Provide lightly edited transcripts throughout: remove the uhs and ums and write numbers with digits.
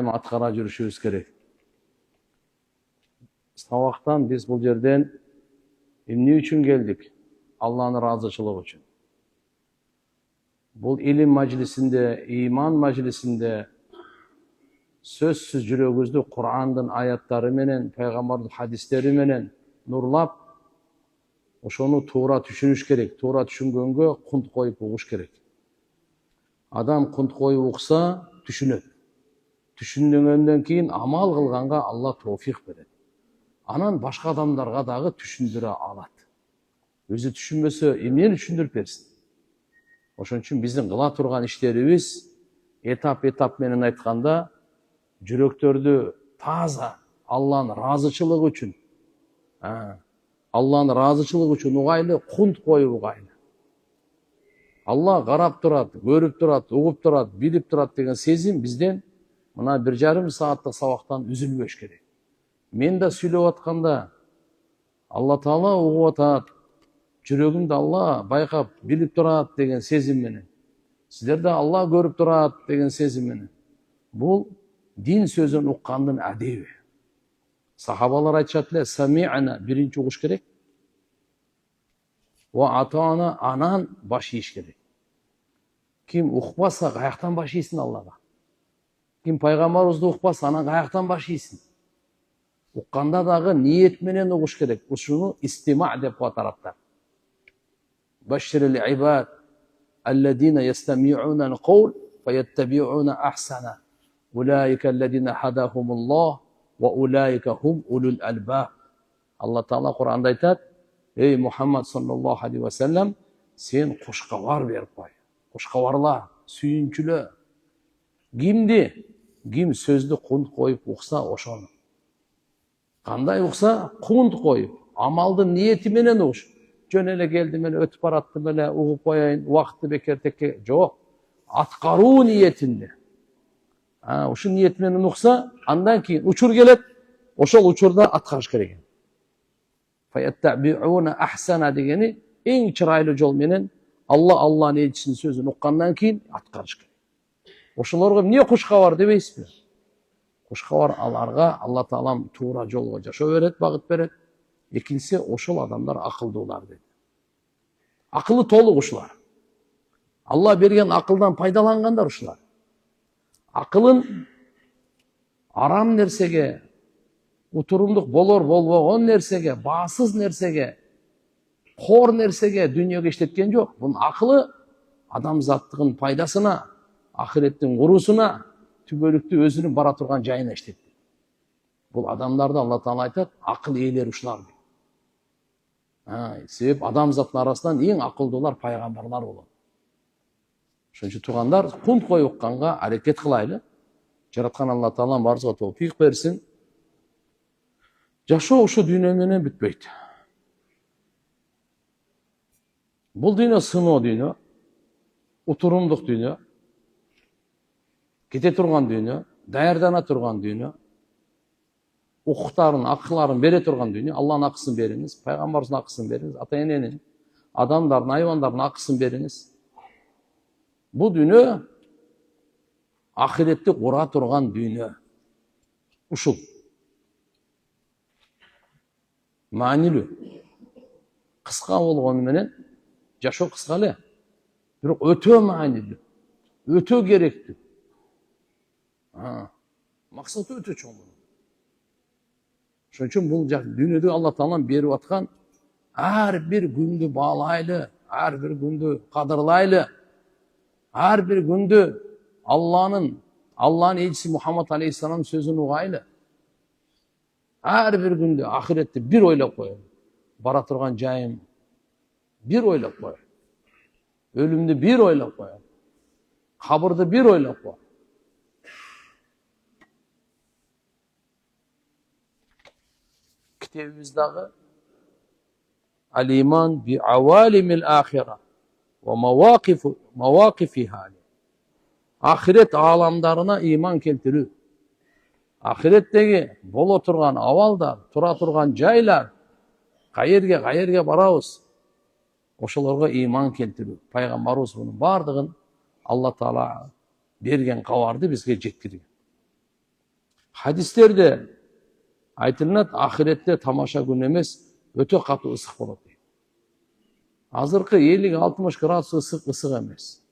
Аткара жүрүшүбүз керек. Сабактан биз бул жерден эмне үчүн келдик? Алланын ыраазычылыгы үчүн. Бул илим мажлисинде, иман мажлисинде сөзсүз жүрөгүбүздү Кур'андын аяттары менен, пайгамбардын хадистери менен нурлап, ошону туура түшүнүш керек. Туура түшүнгөнгө кунт коюп угуш керек. Адам кунт коюп укса, түшүнөт. Түшүнгөндөн кийин амал кылганга Алла тоофик берет. Анан башка адамдарга дагы түшүндүрө алат. Өзү түшүнбөсө эмнени түшүндүрүп берсин? Ошон үчүн биздин кыла турган иштерибиз этап менен айтканда жүрөктөрдү таза Алланын ыраазычылыгы үчүн, Алланын ыраазычылыгы үчүн угайлы, кунт коюп угайлы. Алла карап турат, көрүп турат, угуп турат, билип турат деген сезим бизден мына 1,5 сааттык сабактан үзүлбөш керек. Мен да сүйлөп атканда Алла Таала угуп атат, жүрөгүмдү Алла байкап, билип турат деген сезим менен. Сиздерде Алла көрүп турат деген сезим менен. Бул дин сөзүн уккандын адеби. Сахабалар айтышат эле, сами'на биринчи угуш керек. Ва атана анан баш ийиш керек. Ким укпаса каяктан баш ийсин Аллага? Ким пайгамбарыбызды укпаса анан каяктан баш ийсин? Укканда дагы ниет менен угуш керек. Ушуну истима деп коет арабтар. Баширил ибад алладина ястами'уна ал-каул фаяттаби'уна ахсана. Улаика алладина хадахумуллах ва улаика хум улул албаб. Алла Таала Кур'анда айтат: "Эй Мухаммад саллаллаху алейхи ва саллям, сен кушкабар берип кой. Кушкабарла, сүйүнчүлө. Кимди? Ким сөздү кунт коюп укса ошону. Кандай укса кунт коюп, амалдын ниети менен угуш. Жөн эле келдим эле өтүп бараттым эле угуп коеюн, убакытты бекер текке жок. Аткаруу ниетинде. Ушул ниет менен укса, андан кийин учур келет, ошол учурда аткарыш керек. Фаяттабиуна ахсана дегени эң чырайлуу жол менен Алланын элчисинин сөзүн уккандан кийин аткарыш керек. Ошолорго эмне кушкабар дебейсизби? Кушкабар аларга Алла Таалам туура жолго жашоо берет, багыт берет. Экинчиси, ошол адамдар акылдуулар дейт. Акылы толук ушулар. Алла берген акылдан пайдалангандар ушулар. Акылын арам нерсеге, утурумдук болор болбогон нерсеге, баасыз нерсеге, коор нерсеге дүйнөгө иштеткен жок. Бунун акылы адамзаттыгын пайдасына, ахиреттин куруусуна, түбөлүктүү өзүнүн бара турган жайына иштетти. Бул адамдарды Алла Таала айтат, акыл ээлери ушулар. Себеп адамзаттын арасынан эң акылдуулар пайгамбарлар болот. Ошон үчүн туугандар, кунт коюп укканга аракет кылайлы. Жараткан Алла Таала баарыбызга тоофик берсин. Жашоо ушул дүйнө менен бүтпөйт. Бул дүйнө сыноо дүйнө, утурумдук дүйнө, кете турган дүйнө, даярдана турган дүйнө, укуктарын, акыларын бере турган дүйнө. Алланын акысын бериңиз, пайгамбарыбыздын акысын бериңиз, ата-эненин, адамдардын, айбандардын акысын бериңиз. Бул дүйнө ахиретти кура турган дүйнө. Ушул маанилүү. Кыска болгону менен жашоо кыска эле, бирок өтө маанилүү, өтө керектүү. Максаты өтө чоң. Ошон үчүн бул дүйнөдө Алла Таалам берип аткан ар бир күндү баалайлы, ар бир күндү кадырлайлы, ар бир күндү Алланын элчиси Мухаммад алейхиссаламдын сөзүн угайлы. Ар бир күндү ахиретти бир ойлоп коелу. Бара турган жайым бир ойлоп коелу. Өлүмдү бир ойлоп коелу. Кабырды бир ойлоп коелу. Kitebimizdagi Al-İman bi avalimil ahira ve mavakifiha. Ahiret alamlarına iman keltirүү. Ahirettegi bolo turgan avalдар, тура турган жайлар, кайерге барабыз. Ошолорго иман келтирүү. Пайгамбарыбыз мунун бардыгын Алла Таала берген кабарды бизге жеткирген. Hadisтерде айтылат, ахиретте тамаша күн эмес, өтө катуу ысык болот дейт. Азыркы 50-60 градус ысык эмес.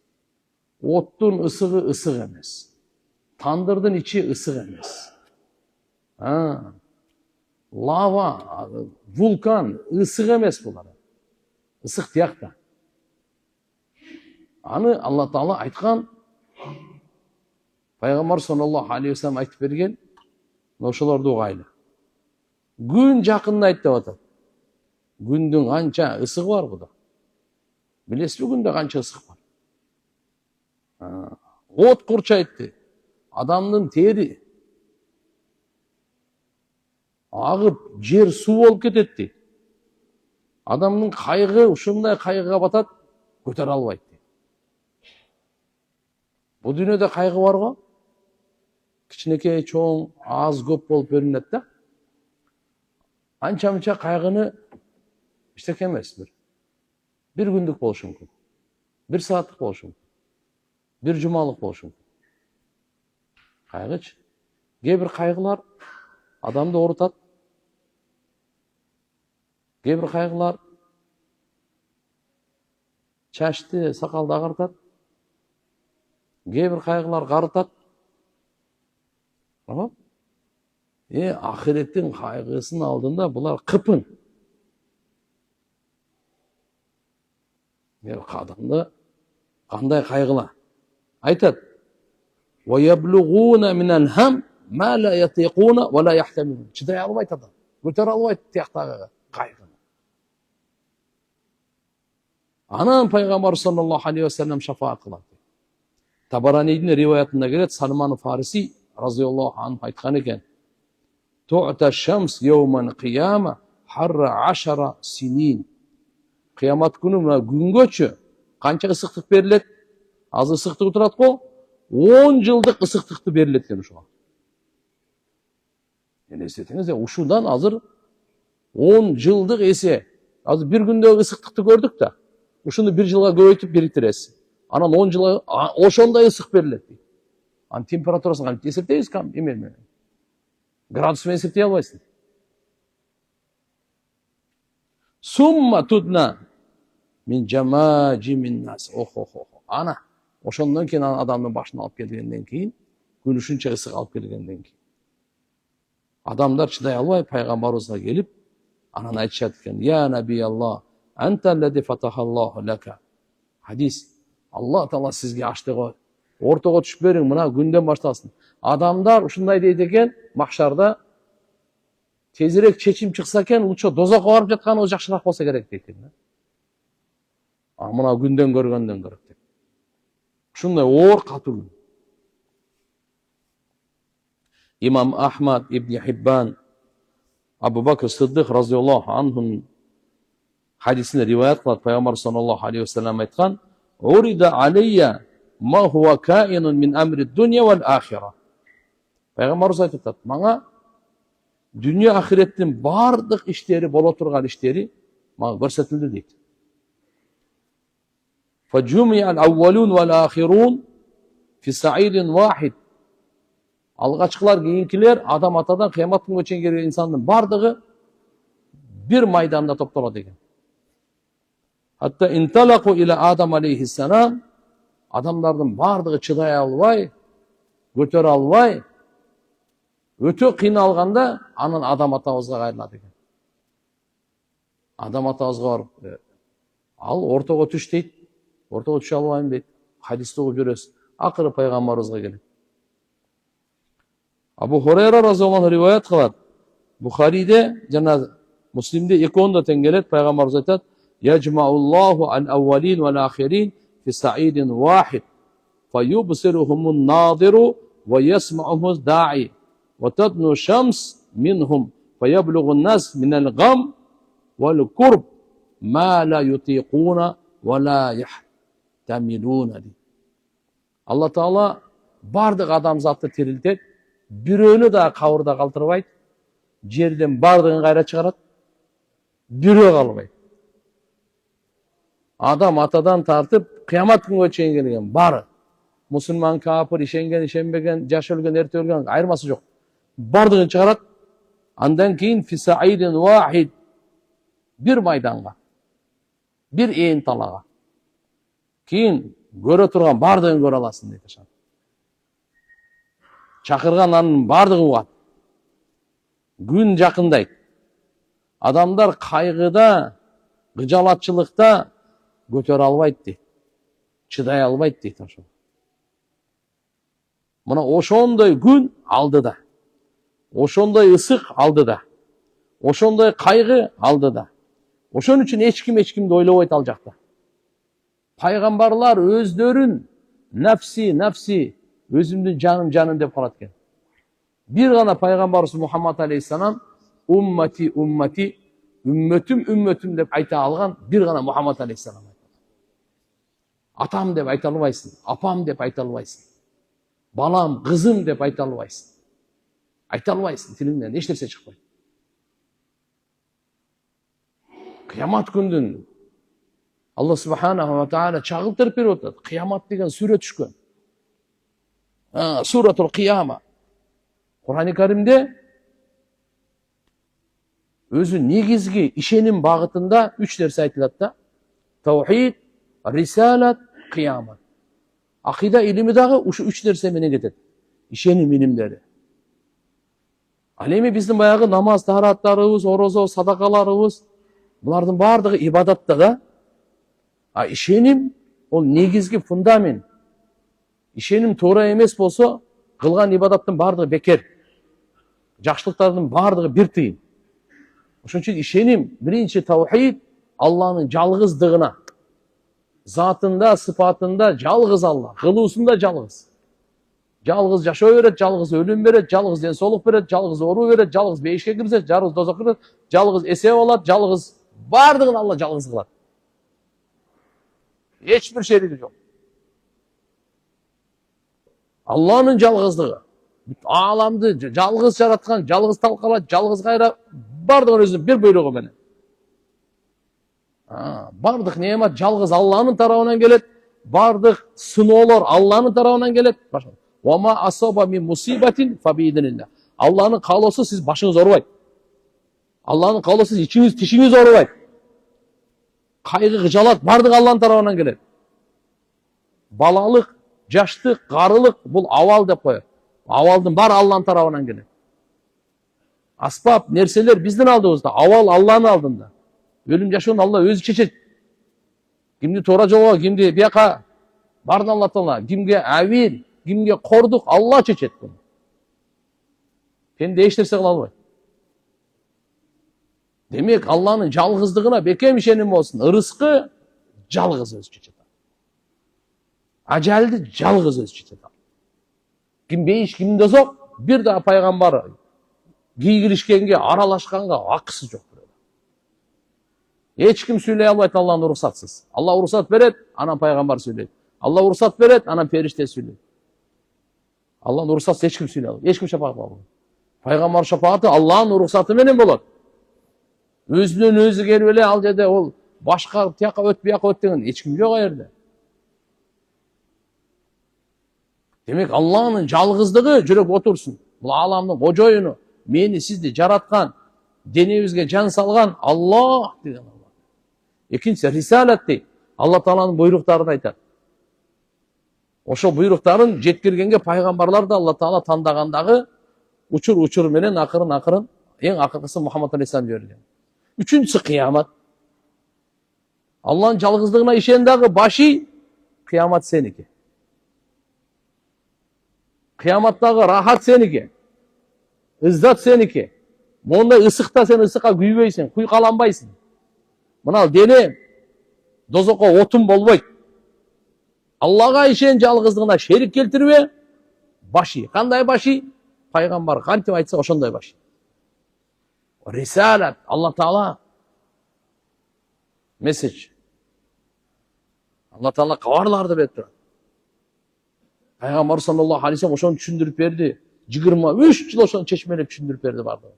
Оттун ысыгы ысык эмес. Тандырдын ичи ысык эмес. Лава, вулкан ысык эмес булар. Ысык тиякта. Аны Алла Таала айткан, Пайгамбар саллаллаху алейхи ва саллям айтып берген, ошолорду угайлы. Күн жакындайт деп атат. Күндүн канча ысыгы бар буда? Билесизби күндө канча ысык бар? От курчайт, адамдын тери агып, жер суу болуп кетет дейт. Адамдын кайгы ушундай кайгыга батат, көтөрө албайт дейт. Бул дүйнөдө кайгы бар го? Кичинекей, чоң, аз, көп болуп бөлүнөт да. Анча-мынча кайгыны эчтеке эмес. Бир күндүк болушу мүмкүн. Бир сааттык болушу мүмкүн. Бир жумалык болушу мүмкүн. Кайгычы. Кээ бир кайгылар адамды оорутат. Кээ бир кайгылар чачты, сакалды агартат. Кээ бир кайгылар карытат. Ахиреттин кайгысынын алдында булар кыпын. Адамды кандай кайгыла? Айтат: "Ва яблугуна минал хам ма ла ятиқуна ва ла яхтамилун." Чыдай албайт адам. Көтөрө албайт тияктагы кайгыны. Анан Пайгамбар саллаллаху алейхи ва саллям шафаат кылат. Табаранидин риваятында келет, Салман Фариси разияллаху анху айткан экен: "Ту'та шамс йауман қияма харра 10 синин." Кыямат күнү мына күнгөчү канча ысыктык берилет? Аз ысыктыгы турат го, 10 жылдык ысыктыкты берилет экен ошого. Элестетиңиз, ушудан азыр 10 жылдык эсе. Азыр бир күндөгү ысыктыкты көрдүк да. Ушуну бир жылга көбөйтүп бириктиресиз. Анан 10 жылга ошондой ысык берилет. Анын температурасын кантип эсептейбиз эмел менен? Градус менен эсептей албайсың. Сумма тудна мин жамажи мин нас. Ана ошондон кийин адамдын башына алып келгенден кийин, күн ушунча ысык алып келгенден кийин адамдар чыдай албай пайгамбарыбызга келип, анан айтышат экен: "Я наби Аллах, анта аллади фатахаллаху лака." Хадис: Алла Таала сизге ачты го. Ортого түшүп бериң, мына күндөн башталсын. Адамдар ушундай дейт экен, махшарда тезирээк чечим чыкса экен, лучше дозокко барып жатканыбыз жакшыраак болсо керек дейт экен. Мына күндөн көргөндөн көрөк деп. Ушундай оор катуу. Имам Ахмад ибн Хиббан Абу Бакр Сиддик разияллаху анхунун хадисинде риваят кылат, Пайгамбар саллаллаху алейхи ва саллям айткан: "Урида алейя ма хуа каинун мин амри дунья вал ахира." Пайгамбарыбыз айтат: "Мага дүние ахиреттин бардык иштери, боло турган иштери мага көрсөтүлдү" дейт. "Фажумия ал-аввалун вал ахирун фи саидин вахид." Алгачкылар, кийинкилер, адам атадан кыямат күнгө чейин келген инсандын бардыгы бир майданда топтолот экен. Hatta intalaku ila Adam aleyhisselam, adamların bardыгы чыдай албай, көтөрө албай, өтө кыйналганда анан адам атабызга кайрылат экен. Адам атабызга барып, ал ортого түш дейт, ортого түшө албайм дейт. Хадисти окуп жүрөбүз. Акыры пайгамбарыбызга келет. Абу Хурайра разияллаху риваят кылат. Бухариде жана Муслимде экөөндө тең келет. Пайгамбарыбыз айтат: "Яжмауллаху ал-аввалин вал-ахирин фи саидин вахид, фаюбсирухумун надиру ва ясмаухумуз даи, ва тадну шамс минхум, фаяблугун нас минал гам вал курб ма ла ютиқуна ва ла яхтамилуна." Алла Таала бардык адамзатты тирилтет, бирөөнү да кабырда калтырбайт, жерден бардыгын кайра чыгарат, бирөө калбайт. Адам атадан тартып кыямат күнгө чейин келген бары. Мусулман, капыр, ишенген, ишенбеген, жаш өлгөн, эрте өлгөн айырмасы жок. бардығын шығарат. Андан кейін фисаидин вахид, bir майданға, bir ен талаға. Кейін көре тұрған бардығын көре аласың дейді. Шақырған анын бардығы уат. Күн жақындайды. Адамдар қайғыда, ғыжалатшылықта көтере албайды дейді. Чыдай албайды дейді. Мына ошондой күн алдыда. Ошондой ысык алдыда. Ошондой кайгы алдыда. Ошон үчүн эчкимди ойлобойт ал жакта. Пайгамбарлар өздөрүн нафси, өзүмдүн жаным деп калат экен. Бир гана пайгамбарыбыз Мухаммад алейхиссалам уммати, үммөтүм деп айта алган бир гана Мухаммад алейхиссалам. Атам деп айта албайсың, апам деп айта албайсың. Балам, кызым деп айта албайсың. Айта албайсың, тилиңден эч нерсе чыкпайт. Кыямат күндүн Алла субханаху ва тааля чагылтырып берип атат. Кыямат деген сүрө түшкөн. Суратул Кыяма. Кур'ан-ы Каримде өзү негизги ишеним багытында 3 нерсе айтылат да. Таухид, рисалат, кыямат. Акыйда илими дагы ушу 3 нерсе менен кетет. Ишеним илимдери. Ал эми биздин баягы намаз, таараттарыбыз, орозо, садакаларыбыз, булардын бардыгы ибадатта да. А ишеним ол негизги фундамент. Ишеним туура эмес болсо, кылган ибадаттын бардыгы бекер. Жакшылыктардын бардыгы бир тыйын. Ошон үчүн ишеним, биринчи таухид, Алланын жалгыздыгына. Затында, сыпатында жалгыз Алла, кылуусунда жалгыз. Жалгыз жашоо берет, жалгыз өлүм берет, жалгыз ден соолук берет, жалгыз оору берет, жалгыз бейишке киргизет, жалгыз дозокко кирет, жалгыз эсеп алат, жалгыз бардыгын Алла жалгыз кылат. Эч бир шериги жок. Алланын жалгыздыгы. Ааламды жалгыз жараткан, жалгыз талкалат, жалгыз кайра бардыгын өзүнүн бир бөлөгү менен. Бардык неемат жалгыз Алланын тарабынан келет, бардык сыноолор Алланын тарабынан келет. Вама асаба мин мусибатин фабидинилла. Алланын каалоосу сиз башыңыз оорубайт. Алланын каалоосу ичиңиз, тишиңиз оорубайт. Кайгы, кыжалат бардык Алланын тарабынан келет. Балалык, жаштык, карылык бул абал деп коет. Абалдын баары Алланын тарабынан келет. Аспап, нерселер биздин алдыбызда, абал Алланын алдында. Өлүм жашоон Алла өзү чечет. Кимди туура жолго, кимди бияка барын Алла Таала, кимге авир, кимге кордук Алла чечет. Пенде эч нерсе кыла албайт. Демек Алланын жалгыздыгына бекем ишеним болсун. Ырыскы жалгыз өзү чечет. Ажалды жалгыз өзү чечет. Ким бейиш, ким дозок, бир да пайгамбар кийгилишкенге, аралашканга акысы жок. Эч ким сүйлөй албайт Алланын уруксатсыз. Алла уруксат берет, анан пайгамбар сүйлөйт. Алла уруксат берет, анан периште сүйлөйт. Алланын уруксатсыз эч ким сүйлөй албайт. Эч ким шапаат кыла албайт. Пайгамбар шапааты Алланын уруксаты менен болот. Өзүнөн өзү келип эле ал жерде ол башка тияка өт, бияка өт деген эч ким жок жерде. Демек Алланын жалгыздыгы жүрөк отурсун. Бул ааламдын кожоюну, мени сизди жараткан, денебизге жан салган Аллах деген. Экинчи рисалат дейт. Алла Тааланын буйруктарын айтат. Ошо буйруктарын жеткиргенге пайгамбарларды Алла Таала тандагандагы учур менен акырын эң акыркысы Мухаммад алейхиссалам жиберген. Үчүнчүсү кыямат. Алланын жалгыздыгына ишен дагы башы кыямат сеники. Кыяматтагы рахат сеники. Издат сеники. Мондай ысыкта сен ысыкка күйбөйсүң, куйкаланбайсың. Мына дене дозокко отун болбойт. Аллага ишен жалгыздыгына шерик келтирбе. Башы. Кандай башы? Пайгамбар кантип айтса ошондой башы. Рисалат. Алла Таала месседж. Алла Таала кабарларды берип турат. Пайгамбар саллаллаху алейхи вассалам ошону түшүндүрүп берди. 23 жыл ошону чечмелеп түшүндүрүп берди бардыгы.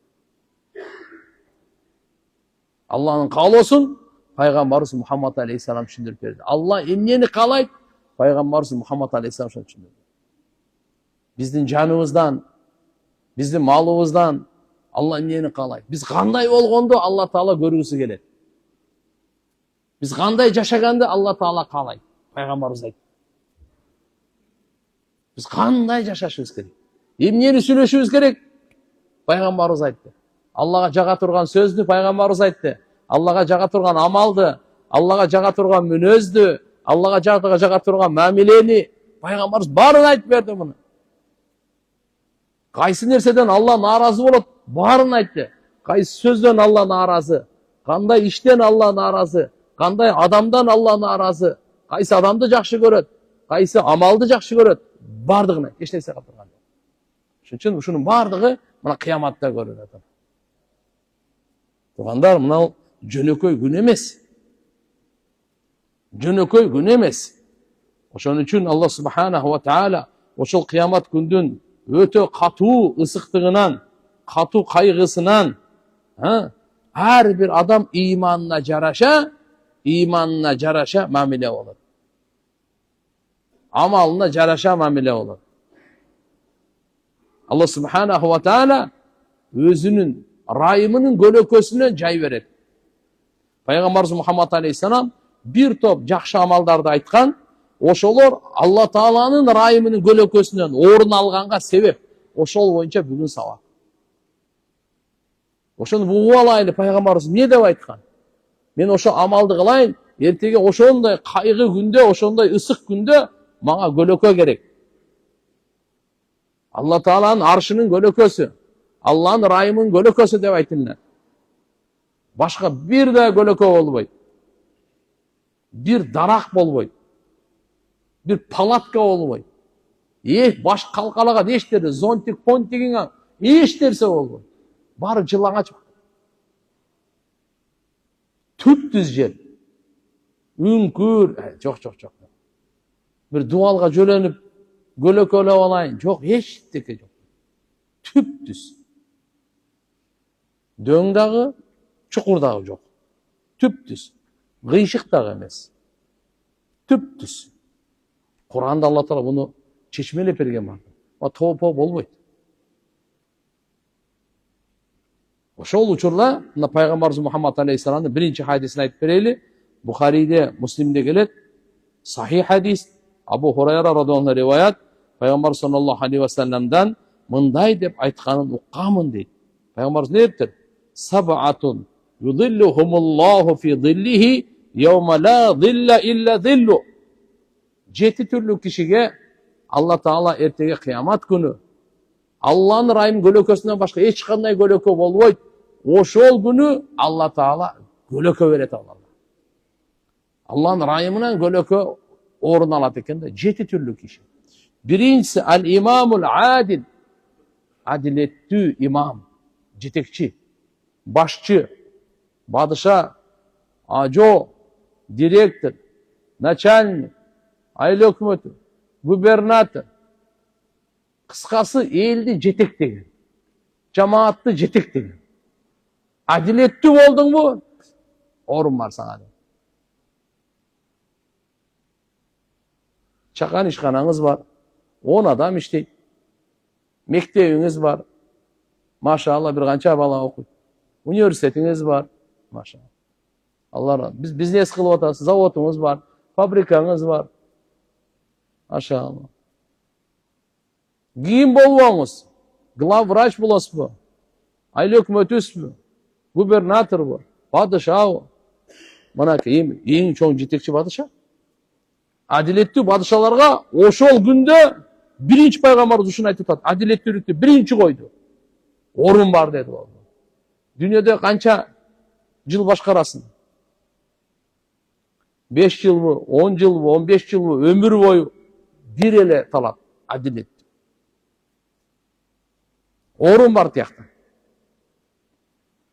Алланын каалоосун пайгамбарыбыз Мухаммад алейхиссалам түшүндүрүп берди. Алла эмнени каалайт? Пайгамбарыбыз Мухаммад алейхиссалам ошону түшүндүрдү. Биздин жаныбыздан Биздин малыбыздан Алла эмнени каалайт? Биз кандай болгондо Алла Таала көргүсү келет. Биз кандай жашаганды Алла Таала каалайт. Пайгамбарыбыз айтты. Биз кандай жашашыбыз керек? Эмнени сүйлөшүбүз керек? Пайгамбарыбыз айтты. Аллага жага турган сөздү пайгамбарыбыз айтты. Аллага жага турган амалды, Аллага жага турган мүнөздү, Аллага жага турган мамилени пайгамбарыбыз баарын айтып берди муну. Кайсы нерседен Алла нааразы болот? Баарын айтты. Кайсы сөздөн Алла нааразы? Кандай иштен Алла нааразы? Кандай адамдан Алла нааразы? Кайсы адамды жакшы көрөт? Кайсы амалды жакшы көрөт? Бардыгын айт. Эч нерсе калтырган жок. Ошон үчүн ушунун бардыгы мына кыяматта көрүнөт. Тугандар, мына жөнөкөй күн эмес. Жөнөкөй күн эмес. Ошон үчүн Алла субханаху ва таала ошол кыямат күндүн өтө катуу ысыктыгынан, катуу кайгысынан ар бир адам иманына жараша мамиле болот. Амалына жараша мамиле болот. Алла субханаху ва таала өзүнүн райымынын көлөкөсүнө жай берет. Пайгамбарыбыз Мухаммад алейхиссалам бир топ жакшы амалдарды айткан, ошолор Алла Тааланын райымынын көлөкөсүнөн орун алганга себеп. Ошол боюнча бүгүн сабак. Ошону угуп алайлы, пайгамбарыбыз эмне деп айткан? Мен ошо амалды кылайын, эртеге ошондой кайгы күндө, ошондой ысык күндө мага көлөкө керек. Алла Тааланын аршынын көлөкөсү, Алланын райымынын көлөкөсү деп айтылат. Башка бир да көлөкө болбойт. Бир дарак болбойт. Бир палатка болбойт. Баш калкалаган эчтери, зонтик, понтигиңа эч нерсе болбойт. Баары жылаңач. Түптүз жер. Үңкүр, жок. Бир дубалга жөлөнүп, көлөкөлөп алайын. Жок, эчтеке жок. Түптүз. Дөң дагы, чукур дагы жок. Түптүз. Кыйшык дагы эмес. Түптүз. Куранда Алла Таала буну чечмелеп берген бар. Тоопо болбойт. Ошол учурда мына пайгамбарыбыз Мухаммад алейхиссаламдын биринчи хадисин айтып берели. Бухарийде, Муслимде келет. Сахих хадис. Абу Хурайра радhiyallahu риваят. Пайгамбар саллаллаху алейхи ва салламдан мындай деп айтканын укканмын дейт. Пайгамбарыбыз не дептир? Саб'атун юдиллухумуллаху фи зиллихи yawma la zilla illa zillu. 7 түрлүү кишиге Алла Таала эртеге кыямат күнү Алланын райым көлөкөсүнөн башка эч кандай көлөкө болбойт. Ошол күнү Алла Таала көлөкө берет Алла. Алланын райымынан көлөкө орун алат экен да, 7 түрлүү киши. Биринчиси ал-имамул адил. Адилеттүү имам, жетекчи, башчы, бадыша, ажо, директор, начальник, айыл өкмөтү, губернатор. Кыскасы элди жетектеген, жамаатты жетектеген. Адилеттүү болдуңбу? Орун бар сага. Чакан ишканаңыз бар, 10 адам иштейт. Мектебиңиз бар, машалла бир канча бала окуйт. Университетиңиз бар, машалла. Алла, биз бизнес кылып атасыз, заводуңуз бар, фабрикаңыз бар. Машалла. Кийин болбоңуз, главврач болосузбу, айыл өкмөтүсүзбү, губернаторбу, падышабы. Мына эң чоң жетекчи падыша. Адилеттүү падышаларга ошол күндө биринчи пайгамбарыбыз ушуну айтып атат. Адилеттүүлүктү биринчи койду. Орун бар деди ал. Дүйнөдө канча жыл башкарасың? 5 жылбы, 10 жылбы, 15 жылбы, өмүр бою бир эле талап адилет. Орун бар тиякта.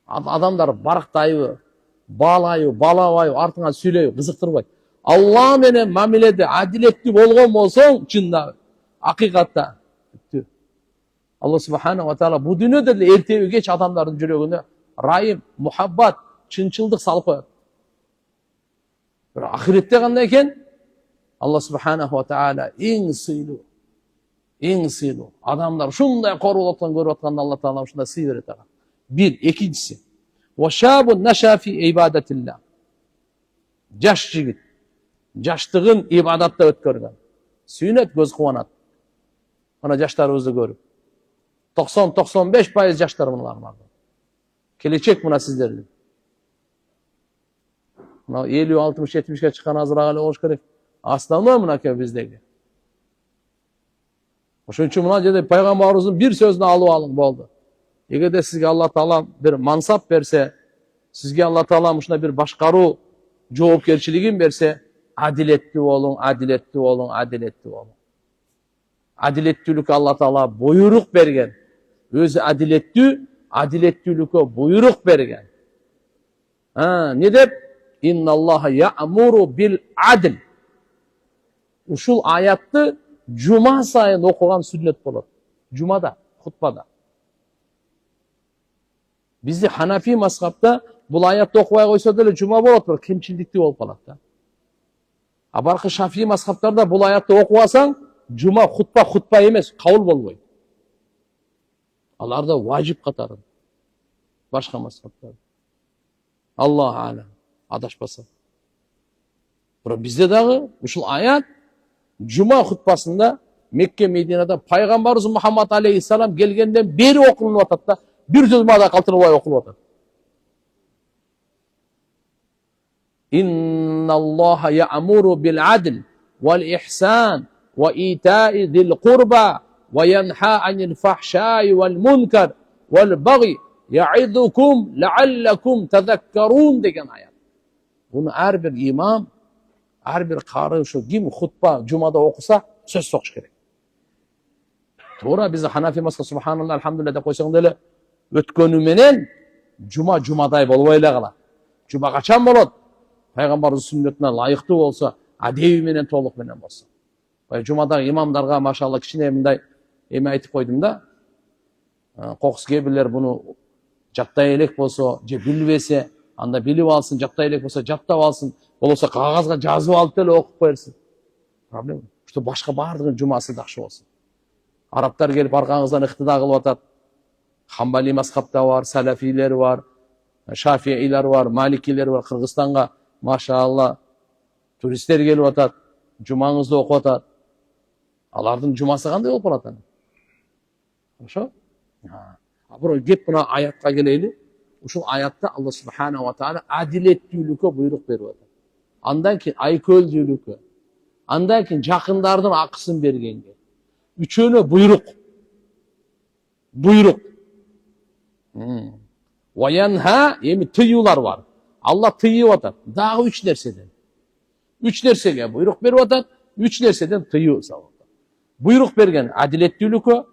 Адамдар барктайбы, баалайбы, балабайбы, артыңа сүйлөйбү, кызыктырбайт. Алла менен мамиледе адилеттүү болгон болсоң, чында акыйкатта Алла субханаху ва таала бу дүйнөдө деле эртеби кеч адамдардын жүрөгүнө райым, мухаббат, чынчылдык салып коет. Бирок ахиретте кандай экен? Алла субханаху ва таала эң сыйлуу, Eң сыйлуу. Адамдар ушундай корулуп аткан көрүп атканда Алла Таала ушундай сый берет ага. Bir, экинчиси. Wa shabun nasha fi ibadatillah. Жаш жигит. Жаштыгын ибадатта өткөргөн. Сүйнөт, көз кубанат. Мына жаштарыбызды көрүп. 90-95% жаштар мыналар. Келечек мына сиздердин. Мына 50-60-70ге чыккан азыраак эле болуш керек. Основной мынакей биздеги. Ошон үчүн мына жерде пайгамбарыбыздын бир сөзүн алып алың болду. Эгерде сизге Алла Таала bir мансап берсе, сизге Алла Таала ушундай bir башкаруу жоопкерчилигин берсе, адилеттүү болуң, адилеттүү болуң, адилеттүү болуң. Адилеттүүлүккө Алла Таала буйрук берген. Өзү адилеттүү, адилеттүүлүккө буйрук берген. Не деп? Инналлаха я'муру бил адл. Ушул аятты жума сайын окуган сүннөт болот. Жумада, хутбада. Бизде Ханафи мазхабта бул аятты окубай койсо деле жума болот, бирок кемчилдиктүү болуп калат да. А баркы Шафии мазхабтарда бул аятты окубасаң, жума хутба эмес, кабыл болбойт. Аларда важип катары. Башка мазхабтар. Аллах алам, адашпаса. Бирок бизде дагы ушул аят жума хутбасында Мекке Мединада пайгамбарыбыз Мухаммад алейхиссалам келгенден бери окулуп атат да, bir söz mada kалтырбай окулуп атат. Инналлаха я'муру бил адл вал ихсан ва ита'i зил курба ва янха анил фахша'i вал мункар вал баги я'идукум ла'аллакум тазаккарун деген аят. Буну ар бир имам, ар бир кары ушу ким хутба жумада окуса сөз сокуш керек. Туура бизде Ханафи мазхабы субханалла алхамдулилlah деп койсоң деле өткөнү менен жумадай болбой эле калат. Жума качан болот? Пайгамбарыбыздын сүннөтүнө ылайыктуу болсо, адеби менен толук менен болсо. Жумадагы имамдарга машалла кичине мындай эме айтып койдум да. Кокус кээ буну жаттай элек болсо, же билбесе, анда билип алсын, жаттай элек болсо жаттап алсын, болбосо кагазга жазып алып деле окуп коерсиң. Проблема. Что башка бардыгын жумасы жакшы болсун. Арабтар келип аркаңыздан ыктыда кылып атат. Хамбали мазхабта бар, салафилер бар, шафиилер бар, маликилер бар. Кыргызстанга машалла туристтер келип атат, жумаңызды окуп атат. Алардын жумасы кандай болуп калат аны? Ошо? Бирок кеп мына аятка келели. Ушул аятта Алла субханаху ва таала адилеттүүлүккө буйрук берип атат. Андан кийин айкөлдүүлүккө, андан кийин жакындардын акысын бергенге. Үчөөнө буйрук. Буйрук. Ваянха эми тыюулар бар. Алла тыйып атат. Дагы 3 нерседен. 3 нерсеге буйрук берип атат, 3 нерседен тыюу салып атат. Буйрук берген адилеттүүлүккө,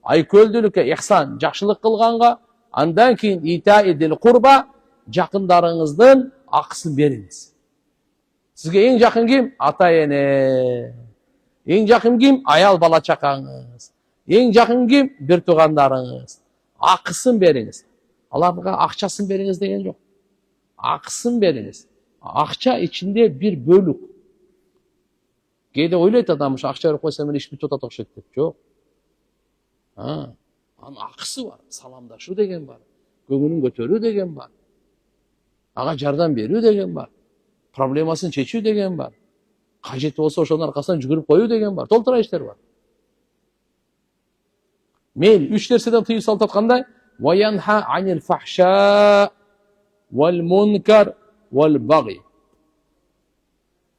айкөлдүүлүккө, ихсан, жакшылык кылганга, андан кийин ита'i дил курба, жакындарыңыздын акысын бериңиз. Сизге эң жакын ким? Ата эне. Эң жакын ким? Аял бала чакаңыз. Эң жакын ким? Бир туугандарыңыз. Акысын бериңиз. Аларга акчасын бериңиз деген жок. Акысын бериңиз. Акча ичинде бир бөлүк. Кээде ойлойт адам, ушу акча берип койсом эле иш бүтүп атат окшойт деп. Жок. Анын акысы бар. Саламдашуу деген бар. Көңүлүн көтөрүү деген бар. Ага жардам берүү деген бар. Проблемасын чечүү деген бар. Кажет болсо ошонун аркасынан жүгүрүп коюу деген бар. Толтура иштер бар. Мейли 3 нерседен тыюу салып аткандай, ваянха анил фахша вал мункар вал баги.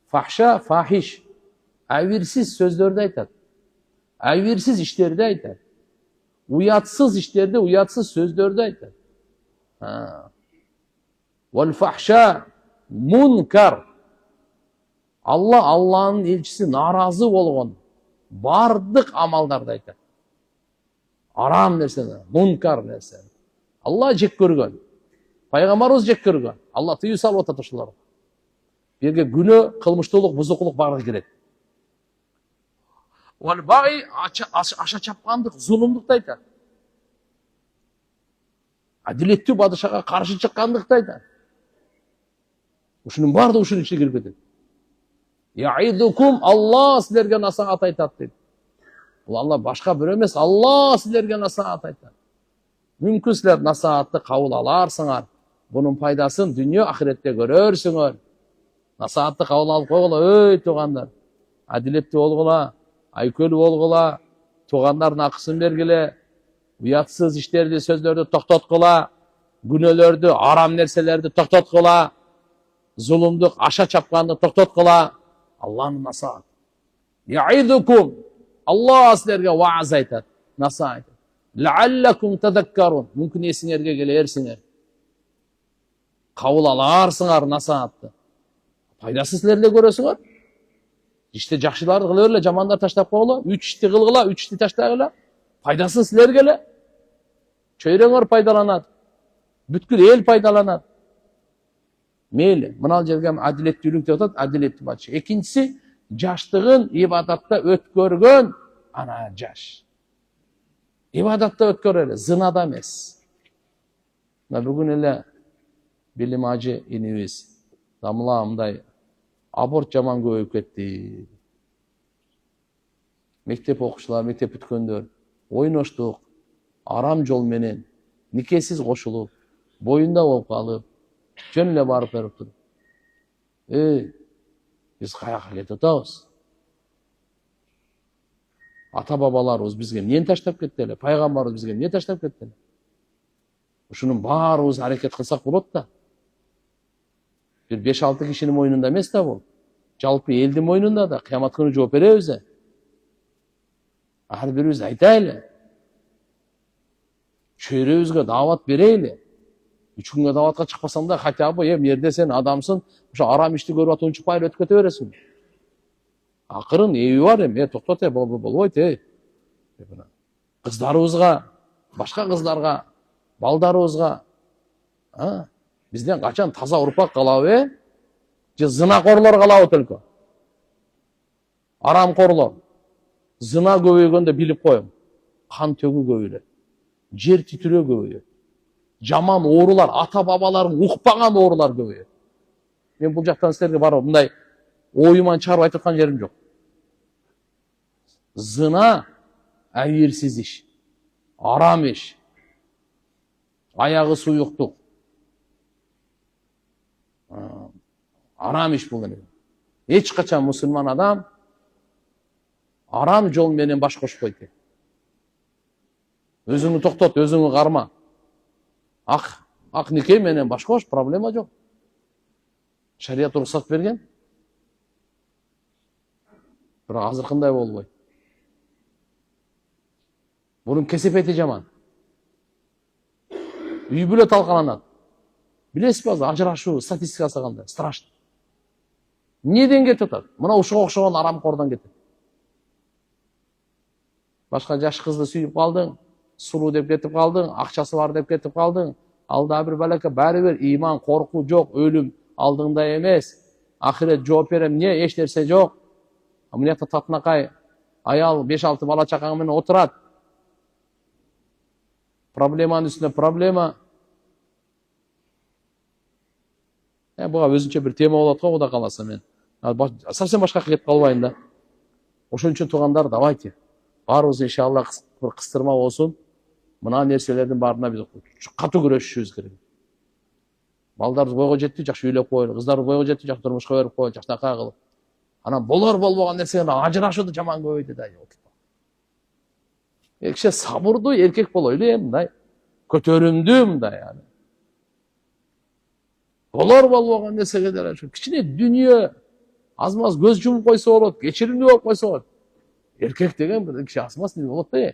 Фахша, фахиш. Авирсиз сөздөрдү айтат. Авирсиз иштерди айтат. Уятсыз иштерди, уятсыз сөздөрдү айтат. Вал фахша мункар. Алланын элчиси наразы болгон бардык амалдарды айтат. Арам нерсени, мункар нерсени. Алла жек көргөн. Пайгамбарыбыз жек көргөн. Алла тыюу салып атат ошолорго. Бирге күнөө, кылмыштуулук, бузукулук баардыгы кирет. Вал баги аша чапкандык, зулумдукту айтат. Адилеттүү падышага каршы чыккандыкты айтат. Ушунун баардыгы ушунун ичине кирип кетет. Яидукум Алла силерге насаат айтат дейт. Бул Алла башка бирөө эмес, Алла силерге насаат айтат. Мүмкүн силер насаатты кабыл аларсыңар. Бунун пайдасын дүйнө ахиретте көрөрсүңөр. Насаатты кабыл алып койгула, өй туугандар. Адилеттүү болгула, айкөлүү болгула, туугандардын акысын бергиле, уятсыз иштерди, сөздөрдү токтоткула, күнөөлөрдү, арам нерселерди токтоткула, зулумдук, аша чапканды токтоткула. Алланын насаат. Яидукум. Алла силерге вааз айтат, насаат айтат. Лааллакум тадаккарун. Мүмкүн эсиңерге келерсиңер. Кабыл аларсыңар насаатты. Пайдасын силерде көрөсүңөр. Иште жакшыларды кыла бергиле, жамандар таштап койгула, 3 ишти кылгыла, 3 ишти таштагыла. Пайдасын силерге эле. Чөйрөңөр пайдаланат. Бүткүл эл пайдаланат. Мейли, мына жерге адилеттүүлүк деп атат, адилеттүү батчы. Экинчиси, жаштыгын ибадатта өткөргөн ана жаш. Ибадатта өткөрөлө, зынада эмес. Мына бүгүн эле билим ажы инибиз дамыла мындай аборт жаман көбөйүп кетти. Мектеп окуучулар, мектеп бүткөндөр ойноштук, арам жол менен никесиз кошулуп, боюнда болуп калып, жөн эле барып берип туруп. Биз каяка кетип атабыз? Ата бабаларыбыз бизге эмнени таштап кетти эле? Пайгамбарыбыз бизге эмне таштап кетти эле? Ушунун баарыбыз аракет кылсак болот да. Бир 5-6 кишинин мойнунда эмес да бул. Жалпы элдин мойнунда да. Кыямат күнү жооп беребиз. Ар бирибиз айтайлы. Чөйрөбүзгө даават берейли. 3 күнгө дааватка чыкпасаң да, хотя бы эмнерде сен адамсың, ошо арам ишти көрүп атуучу пайыл өтүп кете бересиң. Акырын эби бар токтот, болбойт, Кыздарыбызга, башка кыздарга, балдарыбызга, бизден качан таза урпак калабы, же зынакорлор калабы төлкө? Арамкорлор. Зына көбөйгөндө билип коюң. Кан төгүү көбөйөт. Жер титирөө көбөйөт. Жаман оорулар, ата бабаларың укпаган оорулар көбөйөт. Мен бул жактан силерге барып мындай оюман чыгарып айтып аткан жерим жок. Зына айырсыз иш, арам иш, аягы суюктук. Арам иш бул эне. Эч качан мусулман адам арам жол менен баш кошпойт. Өзүңү токтот, өзүңү карма. Ак нике менен баш кош, проблема жок. Шарият уруксат берген. Бирок азыркындай болбойт. Bunun kesepeti жаман. Үй бүлө талкаланат. Билесиз ба, ажырашуу статистикасы кандай? Страшно. Неден кетип атат? Мына ушуга окшогон арамкордон кетет. Башка жаш кызды сүйүп калдың, сулуу деп кетип калдың, акчасы бар деп кетип калдың. Алда бир балака баары бир иман, коркуу жок, өлүм алдыңда эмес. Ахирет жооп берем, эмне эч нерсе жок. Мына татынакай аял 5-6 бала чакаң менен отурат. Проблеманын үстүнө проблема. Буга өзүнчө бир тема болот го, Кудай кааласа мен. Совсем башкака кетип калбайын да. Ошон үчүн туугандар, давайте. Баарыбыз иншалла бир кыстырма болсун. Мына нерселердин баарына биз катуу күрөшүшүбүз керек. Балдарыбыз бойго жетти, жакшы үйлөп коелу. Кыздарыбыз бойго жетти, жакшы турмушка берип коелу, жакшынакай кылып. Анан болор болбогон нерсени ажырашууду жаман көбөйдү да. Киши сабырдуу эркек болойлу, мындай көтөрүмдүү мындай yani. Болор болбогон нерсеге деле кичине дүнүйө аз-маз көз жумуп койсо болот, кечиримдүү болуп койсо болот. Эркек деген бир киши аз-маз неме болот да.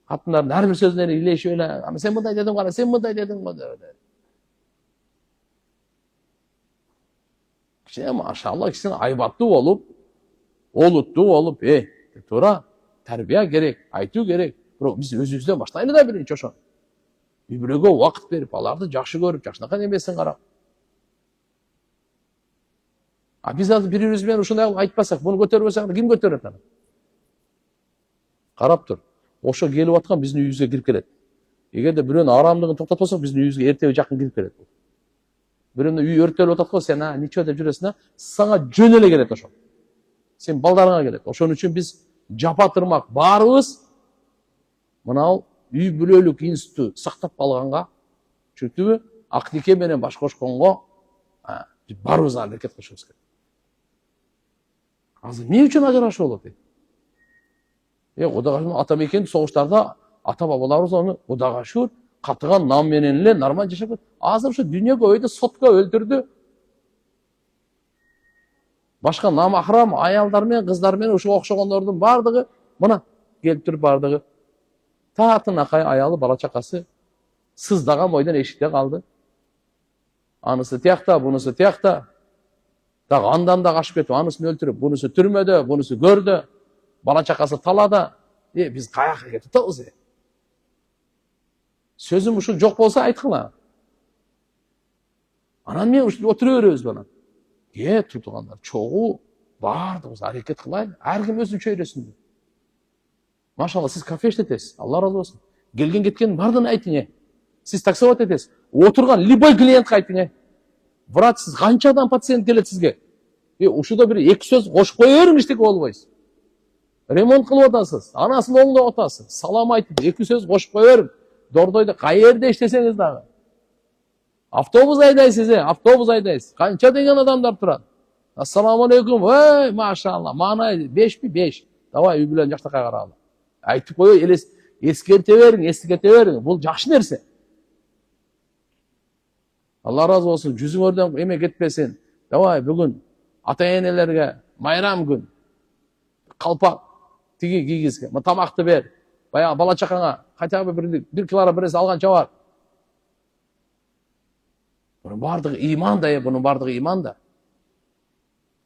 Катындардын ар бир сөзүнө илешип эле, ана сен мындай дедиң го, сен мындай дедиң го деп. Кичине машалла кичине айбаттуу болуп, олуттуу болуп, туура тарбия керек, айтуу керек. Бирок биз өзүбүздөн баштайлы да биринчи ошо. Үй бүлөгө убакыт берип, аларды жакшы көрүп, жакшынакай немесин карап. Биз азыр бири-бирибиз менен ушундай кылып айтпасак, буну көтөрбөсөк, ким көтөрөт аны? Карап тур. Ошо келип аткан биздин үйүбүзгө кирип келет. Эгерде бирөөнүн арамдыгын токтотпосок, биздин үйүбүзгө эртеби жакын кирип келет. Бирөөнүн үй өрттөлүп атат го, сен ничего деп жүрөсүң, сага жөн эле келет ошо. Сен балдарыңа келет. Ошон үчүн биз жапа тырмак баарыбыз мынау үй бүлөлүк институту сактап калганга, түшүндүңбү? Акнике менен баш кошконго баарыбыз аракет кылышыбыз керек. Азыр эмне үчүн ажырашуу болот? Кудайга шүгүр, ата мекен согуштарда ата бабаларыбыз аны Кудайга шүгүр катыган нам менен эле нормаль жашап. Азыр ушу дүйнөгө өйдө сотко өлтүрдү. Башка намахрам аялдар менен кыздар менен ушуга окшогондордун бардыгы мына келип туруп бардыгы татынакай аялы бала чакасы сыздаган бойдон эшикте калды. Анысы тиякта, бунусу тиякта. Так андан да качып кетип, анысын өлтүрүп, бунусу түрмөдө, бунусу көрдө, бала чакасы талада. Биз каяка кетип атабыз? Сөзүм ушул жок болсо айткыла. Анан мен ушул отура беребиз бана. Тутугандар, чогуу бардыгыбыз аракет кылайлы. Ар ким өзүнчө өйрөсүн. Машалла, сиз кафе иштетесиз. Алла разы болсун. Келген кеткендин бардыгын айтың. Сиз таксовать этесиз. Отурган любой клиентке айтың. Врач, сиз канчадан пациент келет сизге? Ушуда бир эки сөз кошуп кое бериң, эчтеке болбойсуз. Ремонт кылып атасыз, анасын оңдоп атасыз. Салам айтып, эки сөз кошуп кое бериң. Дордойдо кайерде иштесеңиз дагы. Автобус айдайсыз, автобус айдайсыз. Канча деген адамдар турат. Ассаламу алейкум, машалла, мана 5 Давай үй бүлөнү жактакай карагыла. Айтып кое, эскерте бериң, эскерте бериң. Бул жакшы нерсе. Алла разы болсун, жүзүңөрдөн эме кетпесин. Давай бүгүн ата-энелерге майрам күн. Калпак тиги кийгизге, тамакты бер. Баягы бала чакаңа хотя бы 1 килограмм берсе алганча бар. Bunun бардыгы иман да, bunun бардыгы иман да.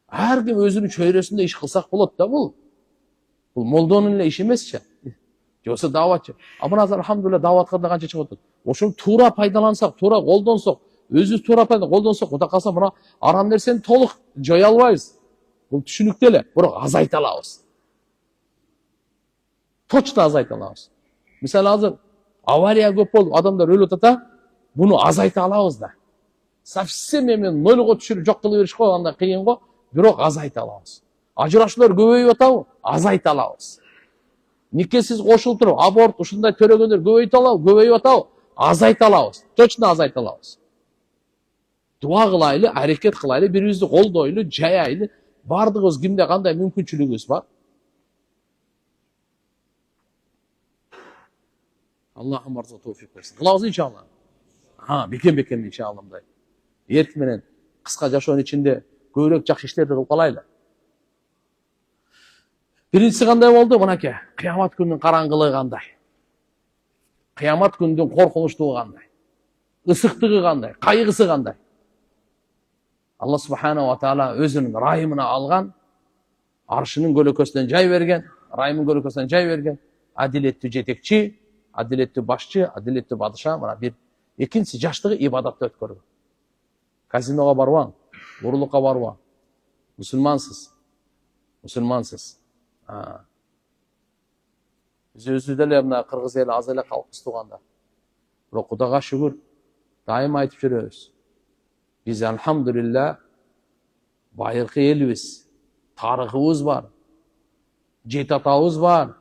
Ар ким өзүнүн чөйрөсүндө иш кылсак болот да бул. Бул молдонун эле иши эмесчи. Жоксо даватчы. Мына алхамдулилlah даватка да канча чыгып атат. Ошону туура пайдалансак, туура колдонсок, өзүбүз туура колдонсок, Кудай калса мына арам нерсени толук жоя албайбыз. Бул түшүнүктүү эле, бирок азайта алабыз. Точно азайта алабыз. Мисалы азыр авария көп болуп, адамдар өлүп атат, буну азайта алабыз да. Совсем эми нольго түшүрүп жок кылып бериш го, андай кыйын го, бирок азайта алабыз. Ажырашуулар көбөйүп атабы? Азайта алабыз. Никесиз кошулуп туруп, аборт ушундай төрөгөндөр көбөйүп атабы? Азайта алабыз. Точно азайта алабыз. Дуа кылайлы, аракет кылайлы, бирибизди колдойлу, жаяйлы. Бардыгыбыз кимде кандай мүмкүнчүлүгүбүз бар? Аллахым барса товфик берсин. Кылабыз иншалла. Бекен иншалла мындай. Эрк менен кыска жашоонун ичинде көбүрөөк жакшы иштерди кылып калайлы. Биринчиси кандай болду? Мынакей, кыямат күнүнүн караңгылыгы кандай? Кыямат күнүнүн коркунучтугу кандай? Ысыктыгы кандай? Кайгысы кандай? Алла субханаху ва таала өзүнүн райымына алган, аршынын көлөкөсүнөн жай берген, райымын көлөкөсүнөн жай берген, адилеттүү жетекчи, адилеттүү башчы, адилеттүү падыша, мына бир экинчиси жаштыгы ибадатта өткөргөн. Казинога барбаң, урлукка барбаң. Мусулмансыз. Биз өзүбүз деле мына кыргыз эли аз эле калкыбыз туугандар. Бирок Кудайга шүгүр, дайым айтып жүрөбүз. Биз алхамдулилlah байыркы элбиз. Тарыхыбыз бар. Жет атабыз бар.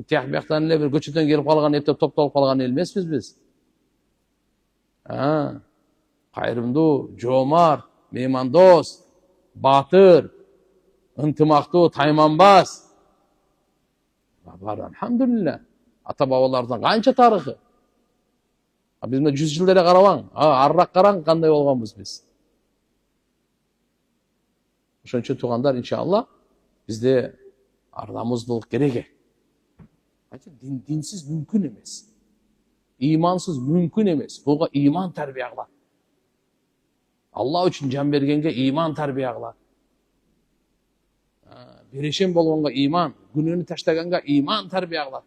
Тияк бияктан эле бир көчөдөн келип калган, эптеп топтолуп калган эл эмеспиз биз. Кайрымдуу, жоомарт, меймандос, батыр, ынтымактуу, тайманбас. Бар, алхамдулилlah. Ата бабалардан канча тарыхы. Биз мына 100 жыл эле карабаң, арыраак караң кандай болгонбуз биз. Ошон үчүн туугандар, иншалла, бизде ардамыздуулук керек. Динсиз мүмкүн эмес. Имансыз мүмкүн эмес. Буга иман тарбия кылат. Алла үчүн жан бергенге иман тарбия кылат. Берешен болгонго иман, күнөөнү таштаганга иман тарбия кылат.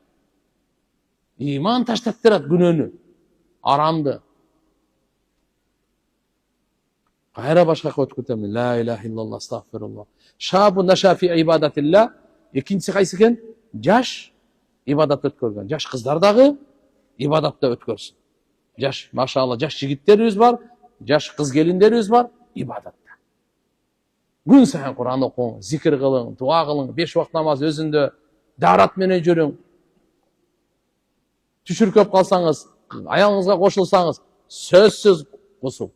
Иман таштаттырат күнөөнү, арамды. Кайра башкага өтүп кетем. Ла илаха иллаллах, астагфируллах. Шабу наша фи ибадатилlah. Экинчиси кайсы экен? Жаш ибадатта өткөргөн. Жаш кыздар дагы ибадатта өткөрсүн. Жаш, машалла, жаш жигиттерибиз бар, жаш кыз келиндерибиз бар, ибадатта. Gün сайын Kur'an okuyun, zikir kılın, dua kılın, 5 vakit namaz özünde, darat menen жүрün. Түшүр көп қалсаңыз, аяңыңызға қосылсаңыз, сөзсіз құсыл.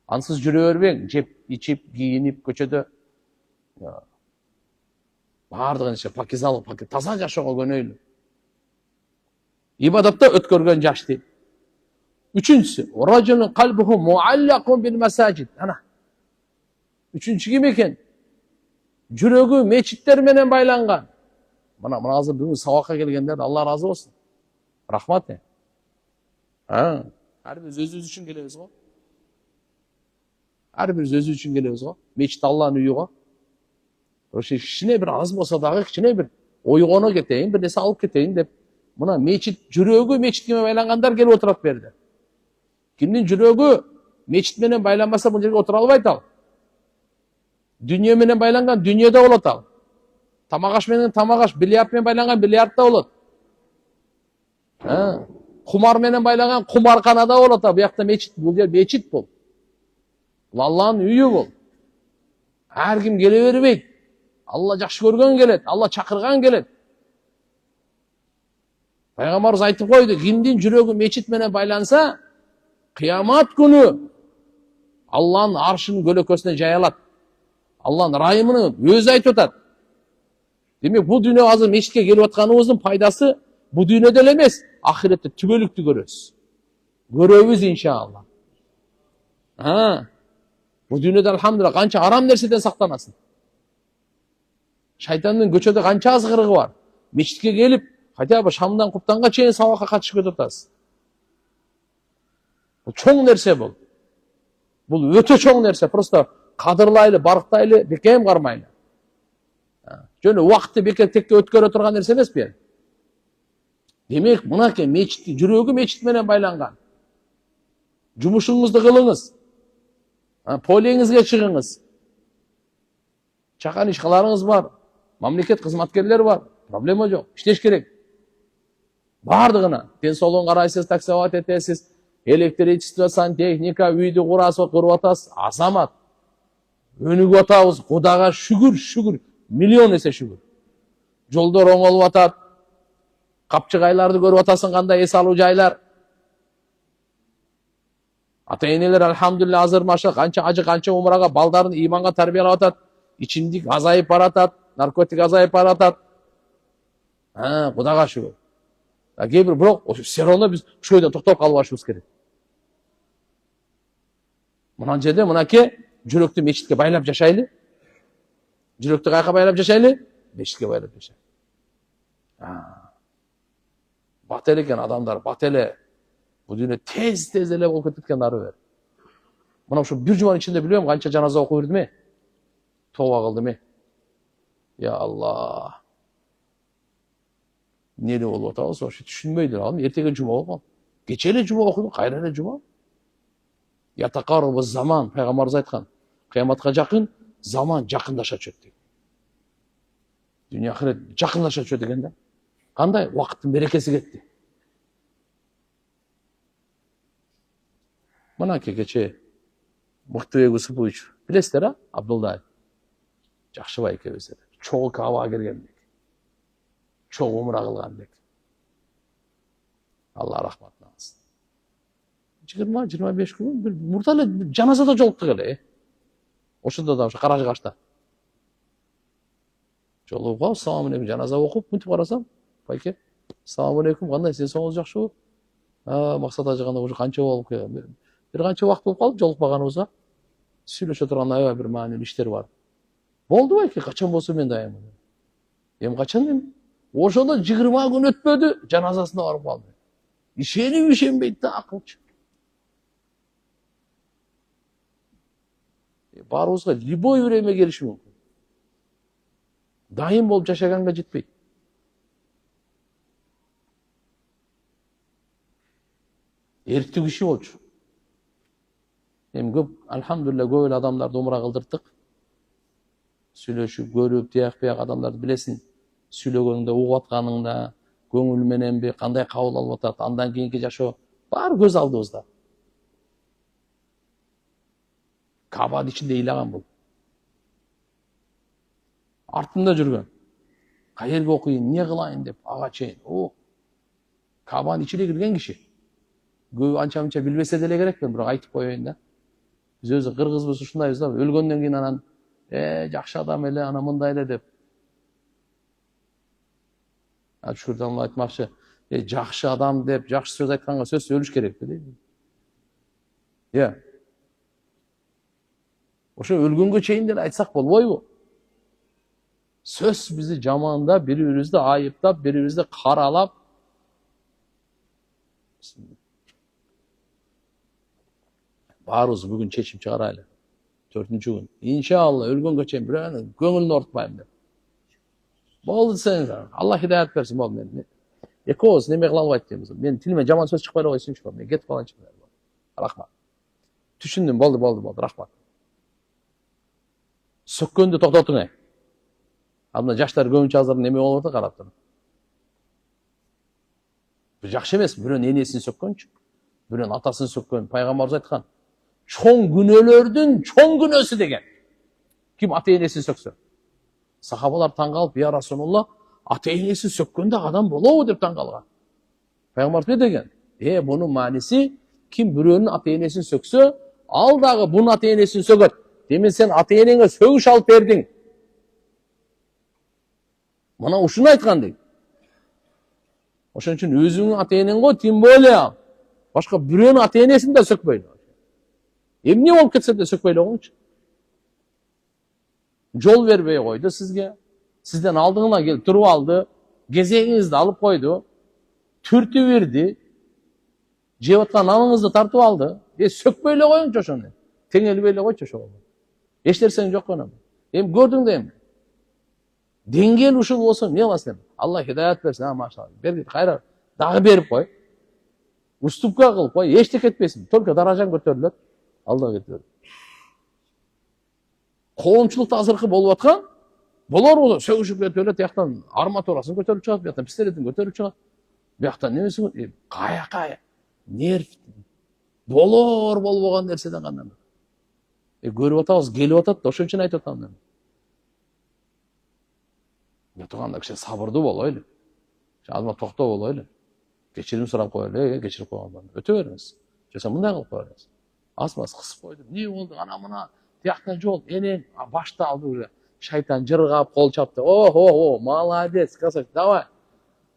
Ансыз жүре бербең, жеп, içip, giyinip, көчөдө. Бардығын іші пакизалық, таза жашауға көнөйлү. İbadatta ötkөргөн жаш дейт. Üçüncüsü, racülün kalbuhu muallakun bil mesacid. Ana. Üçüncü kim eken? Жүрөгү мечиттер менен байланган. Мына азыр бүгүн сабакка келгендер, Алла разы болсун. Рахмат. Ар биз өзүбүз үчүн келебиз го. Ар биз өзүбүз үчүн келебиз го. Мечит Алланын үйү го. Ошо кичине бир аз болсо дагы кичине бир ойгоно кетейин, бир нерсе алып кетейин деп. Мына мечит, жүрөгү мечитке байлангандар келип отурат берди. Кимдин жүрөгү мечит менен байланбаса бул жерге отура албайт ал. Дүние менен байланган дүниеде болот ал. Тамак аш менен тамак аш, бильярд менен байланган бильярдда болот. Кумар менен байланган кумарканада болот ал. Буякта мечит, бул жер мечит бул. Бул Алланын үйү бул. Ар ким келе бербейт. Алла жакшы көргөн келет, Алла чакырган келет. Пайгамбарыбыз айтып койду, кимдин жүрөгү мечит менен байланса, кыямат күнү Алланын аршынын көлөкөсүнө жайылат. Алланын райымын өзү айтып атат. Демек, бул дүйнө азыр мечитке келип атканыбыздын пайдасы бул дүйнөдө эле эмес, ахиретте түбөлүктү көрөбүз. Көрөбүз иншалла. Бул дүйнөдө алхамдулилlah канча арам нерседен сактанасың. Шайтандын көчөдө канча азгырыгы бар. Мечитке келип, хотя бы шамдан куптанга чейин сабакка катышып кетип атасыз. Бул чоң нерсе бул. Бул өтө чоң нерсе. Просто кадырлайлы, барктайлы, бекем кармайлы. Жөн убакытты бекер текке өткөрө турган нерсе эмес бу. Демек, мынакей мечит, жүрөгү мечит менен байланган. Жумушуңузду кылыңыз. Полиңизге чыгыңыз. Чакан ишкаларыңыз бар. Мамлекет кызматкерлери бар. Проблема жок. Иштеш керек. Бардыгына. Ден соолугун карайсыз, таксовать этесиз, электричество, сантехника, үйдү курасыз, куруп атасыз. Азамат. Өнүгүп атабыз. Кудайга шүгүр, миллион эсе шүгүр. Жолдор оңолуп атат. Капчыгайларды көрүп атасың, кандай эс алуу жайлар. Ата-энелер алхамдулилlah азыр маша канча ажы, канча умурага балдарын иманга тарбиялап атат. Ичимдик азайып баратат, наркотик азайып баратат. Кудайга шүгүр. Кээ бир бирок все равно биз ушул жерден токтоп калбашыбыз керек. Мына жерде мынакей жүрөктү мечитке байлап жашайлы. Жүрөктү каяка байлап жашайлы? Мечитке байлап жашайлы. Бат эле экен адамдар, бат эле. Бул дүйнө тез эле болуп кетип кеткен ары бери. Мына ушу бир жуманын ичинде билбейм канча жаназа окуп бердим. Тооба кылдым. Я Алла. Эмне болуп атабыз? Ошо түшүнбөйдүр. Ал эртеге жума окугам. Кече эле жума окудум, кайра эле жума. Ятакарбы заман, пайгамбарыбыз айткан. Кыяматка жакын заман жакындаша түшөт деген. Дүйнө ахирет жакындаша түшөт деген да. Кандай убакыттын берекеси кетти. Мына кече Мыктыбек Усупович, билесиздер, Абдулдаев. Жакшыбай экебиз эле. Чогуу Кабага киргендик. Чогуу умра кылгандык. Алла рахматына алсын. 20-25 күн бир мурда эле жаназада жолуктук эле. Ошондо да ошо Каражы Кашта. Жолугуп калып, салам алейкум, жаназа окуп, мынтип карасам, байке, салам алейкум, кандай сиздин соңуңуз жакшыбы? Максат ажыганда уже канча болуп келген. Бир канча убакыт болуп калды жолукпаганыбызга. Сүйлөшө турган аябай бир маанилүү иштер бар. Болду байке, качан болсо мен дайыммын. Эми качан мен? Ошондо 20 күн өтпөдү, жаназасына барып калды. Ишенип ишенбейт да акылчы. Баарыбызга любой время келиши мүмкүн. Дайым болуп жашаганга жетпейт. Эрктүү киши болчу. Эми көп, алхамдулилlah, көп эле адамдарды умра кылдырдык. Сүйлөшүп, көрүп, тияк-бияк адамдарды билесиң. Сүйлөгөнүңдө, угуп атканыңда, көңүл мененби, кандай кабыл алып атат, андан кийинки жашоо баары көз алдыбызда. Кабанын ичинде ыйлаган бул. артында жүрген. Кайерге окуйын, эмне кылайын деп ага чейин. О, Кабанын ичине кирген киши. Көп анча мынча билбесе деле керек, мен бирок айтып коеюн да. Биз өзү кыргызбыз ушундайбыз да, өлгөндөн кийин анан жакшы адам эле, анан мындай эле деп. Шүрдан айтмакчы, жакшы адам деп, жакшы сөз айтканга сөз өлүш керек дейт. Ошо өлгөнгө чейин деле айтсак болбойбу? Сөз бизди жамандап, бири-бирибизди айыптап, бири-бирибизди каралап. Баарыбыз бүгүн чечим чыгарайлы. 4-күн. Иншалла өлгөнгө чейин бирөөнүн көңүлүн ортпайм деп. Болду десеңиз, Алла хидаят берсин, болду мен. Экөөбүз неме кыла албайт экенбиз. Мен тилиме жаман сөз чыкпай эле койсунчу, мен кетип калайынчы. Рахмат. Түшүндүм, болду, рахмат. Сөккөндү токтотуң. Мына жаштар көбүнчө азыр неме болуп атат, карап туруп. Бул жакшы эмес, бирөөнүн энесин сөккөнчү, бирөөнүн атасын сөккөн. Пайгамбарыбыз айткан, чоң күнөөлөрдүн чоң күнөөсү деген. Ким ата энесин сөксө? Сахабалар таң калып, я Расулулла, ата энесин сөккөндө адам болобу деп таң калган. Пайгамбарыбыз не деген? Бунун мааниси, ким бирөөнүн ата энесин сөксө, ал дагы бунун ата энесин сөгөт. Демек сен ата энеңе сөгүш алып бердиң. Мына ушуну айткан дейт. Ошон үчүн өзүңүн ата энең го, тем более башка бирөөнүн ата энесин да сөкпөйүн. Эмне болуп кетсе да сөкпөй эле коюңчу. Жол бербей койду сизге. Сизден алдыңына келип туруп алды, кезегиңизди алып койду, түртүп берди, жеп аткан наныңызды тартып алды. Сөкпөй эле коюңчу ошону. Теңелбей эле койчу ошого. Эч нерсең жок анан. Эми көрдүң да эми. Деңгел ушул болсо эмне кыласың? Алла хидаят берсин, машалла. Берди, кайра дагы берип кой. Уступка кылып кой, эчтеке кетпесин. Только даражаң көтөрүлөт. Алда кетет. Коомчулукта азыркы болуп аткан, болор сөгүшүп кетип эле, тияктан арматурасын көтөрүп чыгат, бияктан пистолетин көтөрүп чыгат. Бияктан немесин, кая нерв. Болор болбогон нерседен кандай. Көрүп атабыз, келип атат, ошон үчүн айтып атам мен. Турганда кичине сабырдуу болойлу. Азма токтоо болойлу. Кечирим сурап коелу, кечирип койгондон. Өтө бериңиз. Жаса мындай кылып коелуңуз. Асмас кысып койду. Эмне болду? Ана мына тияктан жол, энең башты алды уже. Шайтан жыргап, кол чапты. О, молодец, красавчик, давай.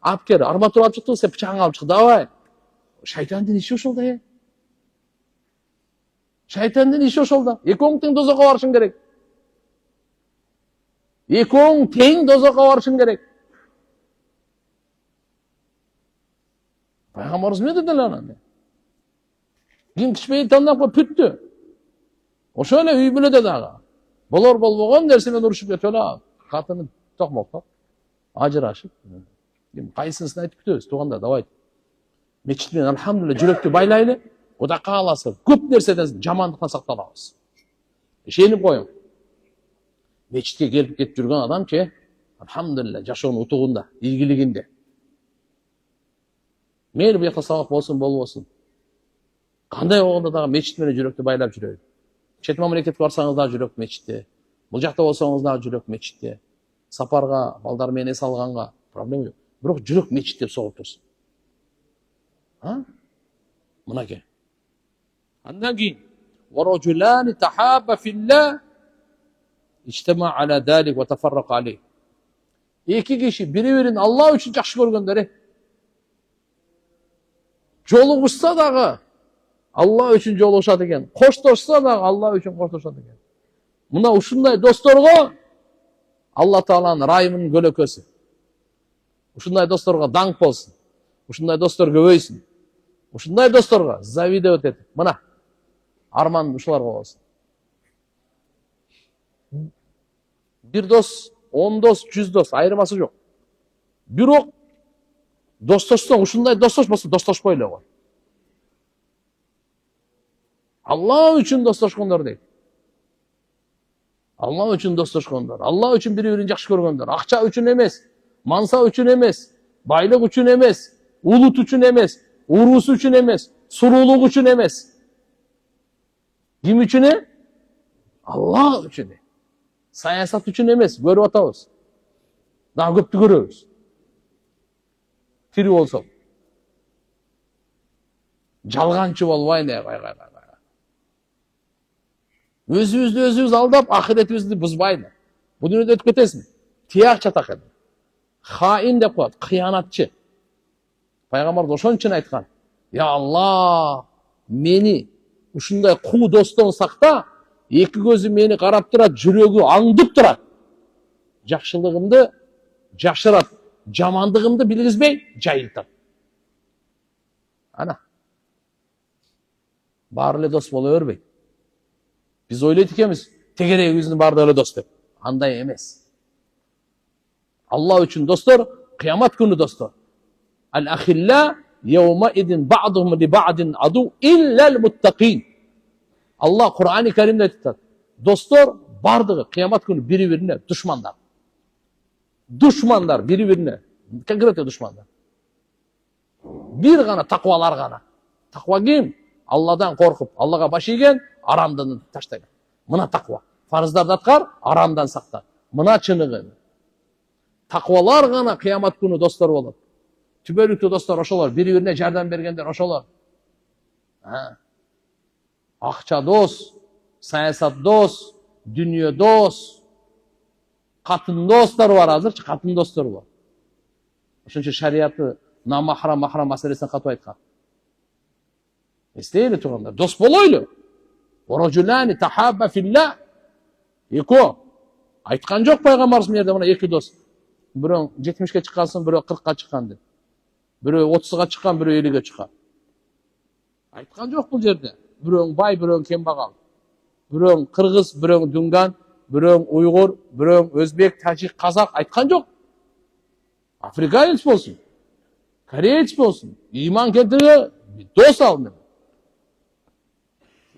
Алып кел, арматура алып чыктың, сен пычагыңды алып чык, давай. Шайтандын иши ошол да. Шайтандын иши ошол да. Экөөң тең дозокко барышың керек. Экөөң тең дозокко барышың керек. Пайгамбарыбыз эмне деди анан? Ким кичпейин тандап коюп бүттү. Ошол эле үй бүлөдө дагы. Болор болбогон нерсе менен урушуп кетип эле катыны токмоктоп, ажырашып. Кайсынысын айтып күтөбүз, туугандар, давай. Мечит менен алхамдулилла жүрөктү байлайлы. Кудай кааласа көп нерседен жамандыктан сакталабыз. Ишенип коюң. Мечитке келип кетип жүргөн адамчы, алхамдулилла жашоонун утугунда, ийгилигинде. Мейли буякта сабак болсун, болбосун. Кандай болгондо дагы мечит менен жүрөктү байлап жүрөйүн. Чет мамлекетке барсаңыз дагы жүрөк мечитте. Бул жакта болсоңуз дагы жүрөк мечитте. Сапарга, балдар менен эс алганга проблема жок. Бирок жүрөк мечитте согуп турсун. Мынакей. Андан кийин ورجلان تحابا في الله اجتمع على ذلك وتفرق عليه. Эки киши бири-бирин Алла үчүн жакшы көргөндөр. Жолугушса дагы Алла үчүн жолугушат экен. Коштошса дагы Алла үчүн коштошот экен. Мына ушундай досторго Алла Тааланын райымынын көлөкөсү. Ушундай досторго даңк болсун. Ушундай достор көбөйсүн. Ушундай досторго завидовать этип, мына арман ушуларга болсун. Бир дос, 10 дос, 100 дос айырмасы жок. Бирок достошсоң, ушундай достошпосо достошпой эле кой. Алла үчүн достошкондор дейт. Алла үчүн достошкондор. Алла үчүн бири-бирин жакшы көргөндөр. Акча үчүн эмес, манса үчүн эмес, байлык үчүн эмес, улут үчүн эмес, уруус үчүн эмес, суруулук үчүн эмес. Ким үчүн? Алла үчүн. Саясат үчүн эмес, көрүп атабыз. Дагы көптү көрөбүз. Тирүү болсок. Жалганчы болбой эле. Өзүбүздү өзүбүз алдап, ахиретибизди бузбайлы. Бу дүйнөдө өтүп кетесиң. Тияк чатак эди. Хаин деп коет, кыянатчы. Пайгамбар ошон үчүн айткан. Я Алла, мени ушундай куу достон сакта, эки көзү мени карап турат, жүрөгү аңдып турат. Жакшылыгымды жашырат, жамандыгымды билгизбей жайылтат. Ана. Баары эле дос боло бербейт. Биз ойлойт экенбиз, тегерегибиздин баардыгы эле дос деп. Андай эмес. Алла үчүн достор, кыямат күнү достор. Ал-ахилла yawma'idin ba'duhum li ba'din adu illa al-muttaqin. Allah Kur'an-ı Kerim'de aytат. Dostlar бардыгы кыямат күнү бири-бирине душмандар. Душмандар бири-бирине. Конкретно душмандар. Бир гана таквалар гана. Таква ким? Алладан коркуп, Аллага баш ийген, арамдан таштайт. Мына таква. Фарыздарды аткар, арамдан сакта. Мына чыныгы. Таквалар гана кыямат күнү достор болот. Түбөлүктүү достор ошолор, бири-бирине жардам бергендер ошолор. Акча дос, саясат дос, дүнүйө дос, катын достор бар азырчы, катын достор бар. Ошон үчүн шариаты намахрам, махрам маселесин катып айткан. Эстейли тургандар, дос болойлу. Ворожулани тахабба филла. Эко. Айткан жок пайгамбарыбыз мына жерде, мына эки дос. Бирөө 70-ке чыккансың, бирөө 40-ка чыккан деп. Бирөө 30-га чыккан, бирөө 50-ге чыккан. Айткан жок бул жерде. Бирөө бай, бирөө кембагал. Бирөө кыргыз, бирөө дунган, бирөө уйгур, бирөө өзбек, тажик, казак айткан жок. Африканец болсун, кореец болсун, иман келтирге дос ал мен.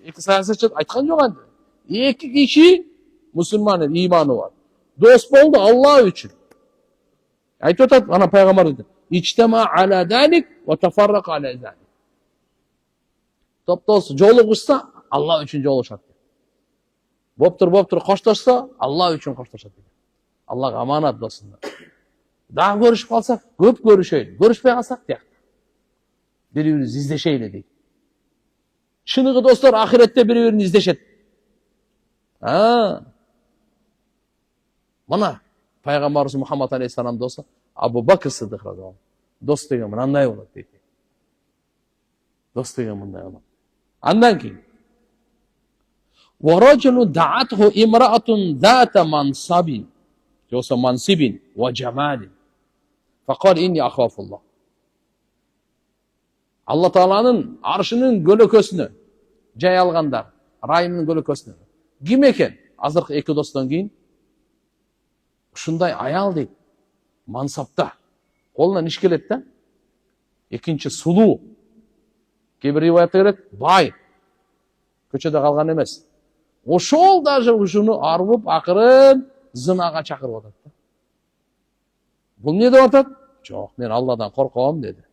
Эки саясатчы айткан жок анде. Эки киши мусулман иманы бар. Дос болду Алла үчүн. Айтып атат ана пайгамбар dedi. İçtema ala dalik ve tefarrak ala dalik. Топтосу жолугушса Алла үчүн жолугушат. Боптур коштошсо Алла үчүн коштошот. Аллага аманат досундар. Дагы көрүшүп калсак, көп көрүшөйлү. Көрүшпөй калсак тияк. Бири-бирибизди издешейли дейт. Чыныгы достор ахиретте бири-бирин издешет. Мына пайгамбарыбыз Мухаммад алейхиссалам досу Абу Бакр Сыдык радиаллаху. Дос деген мындай болот дейт. Дос деген мындай болот. Андан кийин ورجل دعته امرأة ذات منصب جوسا منصب وجمال فقال إني أخاف الله. Allah Taala'nın arşının gölökösünü jay alganдар, rayının gölökösünü. Kim eken? Azırkı eki dosttan keyin ушундай аял дейт. Мансапта. Колунан иш келет да. Экинчи сулуу. Кейбир риваятта келет, бай. Көчөдө калган эмес. Ошол даже ушуну арбып, акырын зынага чакырып атат да. Бул эмне деп атат? Жок, мен Алладан корком деди.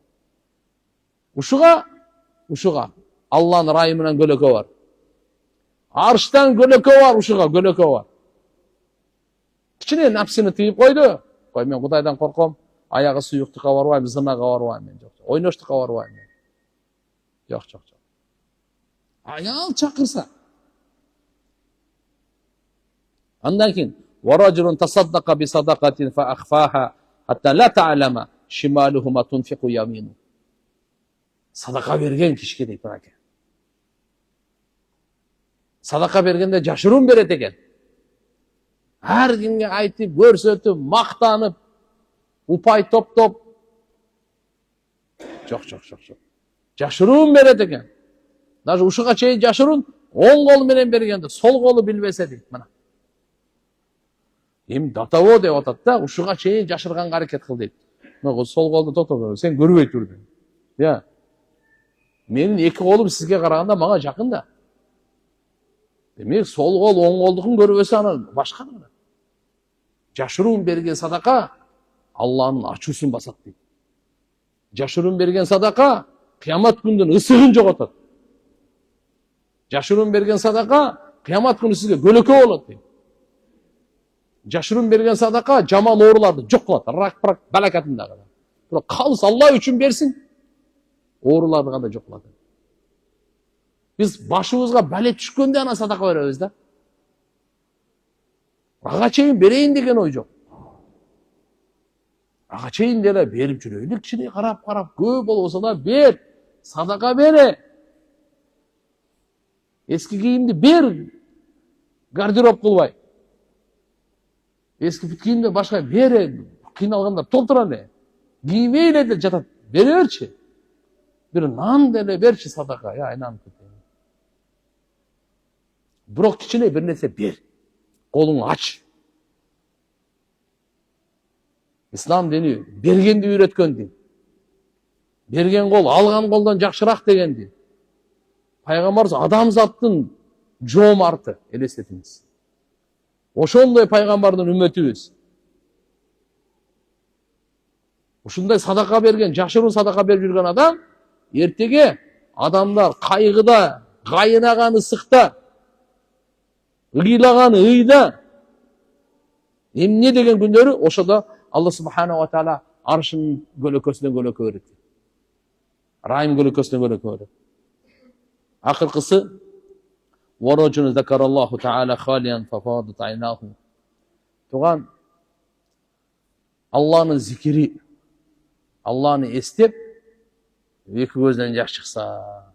Ушуга Алланын райы менен көлөкө бар. Арштан көлөкө бар, ушуга көлөкө бар. Кичине напсыны тыйып койду. Кой мен Кудайдан корком, аягы суюктукка барбайм, зынага барбайм мен. Жок. Ойноштукка барбайм мен. Жок. Аял чакырса. Андан кийин ورجل تصدق بصدقة فأخفاها حتى لا تعلم شماله ما تنفق يمينه. Садака берген кишиге дейт мынакей. Садака бергенде жашыруун берет экен. Ар кимге айтып, көрсөтүп, мактанып, упай топтоп. Жок. Жашыруун берет экен. Даже ушуга чейин жашыруун оң колу менен бергенде, сол колу билбесе дейт мына. Эми датаво деп атат да, ушуга чейин жашырганга аракет кыл дейт. Сол колду токтоо, сен көрбөй тур дейт. Я. Менин эки колум сизге караганда мага жакын да. Демек сол кол оң колдукун көрбөсө анан башка да. Жашыруун берген садака Алланын ачуусун басат дейт. Жашыруун берген садака кыямат күнүнүн ысыгын жоготот. Жашыруун берген садака кыямат күнү сизге көлөкө болот дейт. Жашырын берген садака жаман ооруларды жок кылат. Рак, балакатындагы. Бирок калыс Алла үчүн берсин, ооруларды кандай жок кылат. Биз башыбызга бале түшкөндө ана садака беребиз да. Ага чейин берейин деген ой жок. Ага чейин деле берип жүрөйлүк, кичине карап, көп болбосо да бер. Садака бере. Эски кийимди бер. Гардероб кылбай. Eski bitkiyimde başka bir yere kıyналгандар толтура эле. Кийбей эле жатат. Бере берчи. Bir nan деле берчи садака. Я айнанып кетейин. Бирок кичине бир нерсе бер. Колуңду ач. İslam dini бергенди үйрөткөн дин. Берген кол алган колдон жакшыраак деген дин. Пайгамбарыбыз адамзаттын жоомарты, элестетиңиз. Ошондой пайгамбардын үммөтүбүз. Ушундай садака берген, жашыруу садака берип жүргөн адам эртеге адамдар кайгыда, кайынаган ысыкта, ыйлаган ыйда эмне деген күндөрү ошодо Алла субханаху ва таала аршынын көлөкөсүнөн көлөкө берет. Райым көлөкөсүнөн көлөкө берет. Акыркысы ورجل ذكر الله تعالى خاليا ففاضت عيناه. Туган Алланын зикири, Алланы эстеп, эки көздөн жаш чыкса.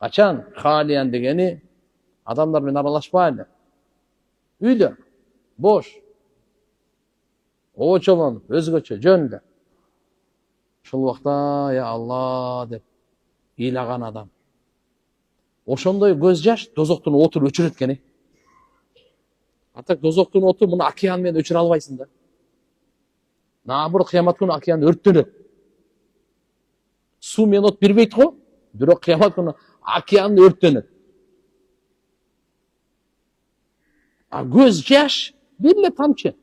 Качан халиян дегени адамдар менен аралашпайлы. Үйдө, бош, очолонуп, өзгөчө, жөндө. Ошол убакта, я Алла деп ыйлаган адам. Ошондой көз жаш дозоктун отун өчүрөт экен. Атак дозоктун оту муну океан менен өчүрө албайсың да. Набыр кыямат күнү океан өрттөнөт. Суу менен от бербейт го, бирок кыямат күнү океан өрттөнөт. А көз жаш бир эле тамчы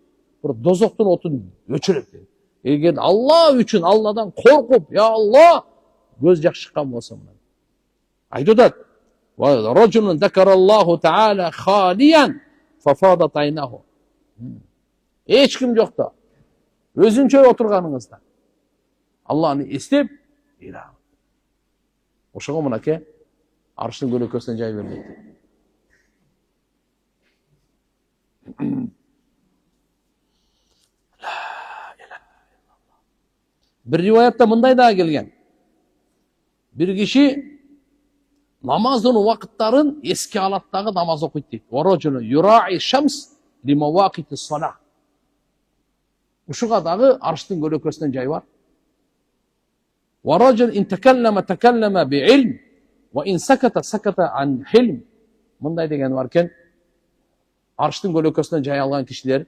бир дозоктун отун өчүрөт. Эгер Алла үчүн Алладан коркуп, я Алла, көз жаш чыккан болсо мына. Айтат: "Рожулун закараллаху таала халиян фафадат айнаху." Эч ким жокто. Өзүнчө отурганыңызда Алланы эстеп, ыйла. Ошого мынакей арштын көлөкөсүнөн жай берилет. Bir rivayette mınday daha gelgen. Bir kişi namazın vakitlerin eski alattағы namaz okuydu deydi. Varacını yura'i şams li mevakiti salah. Uşuğadağı arştın kölökösünden jay var. Varacın in tekelleme bi ilm ve in sakata an hilm. Mınday degen varken arştın kölökösünden jay algan kişiler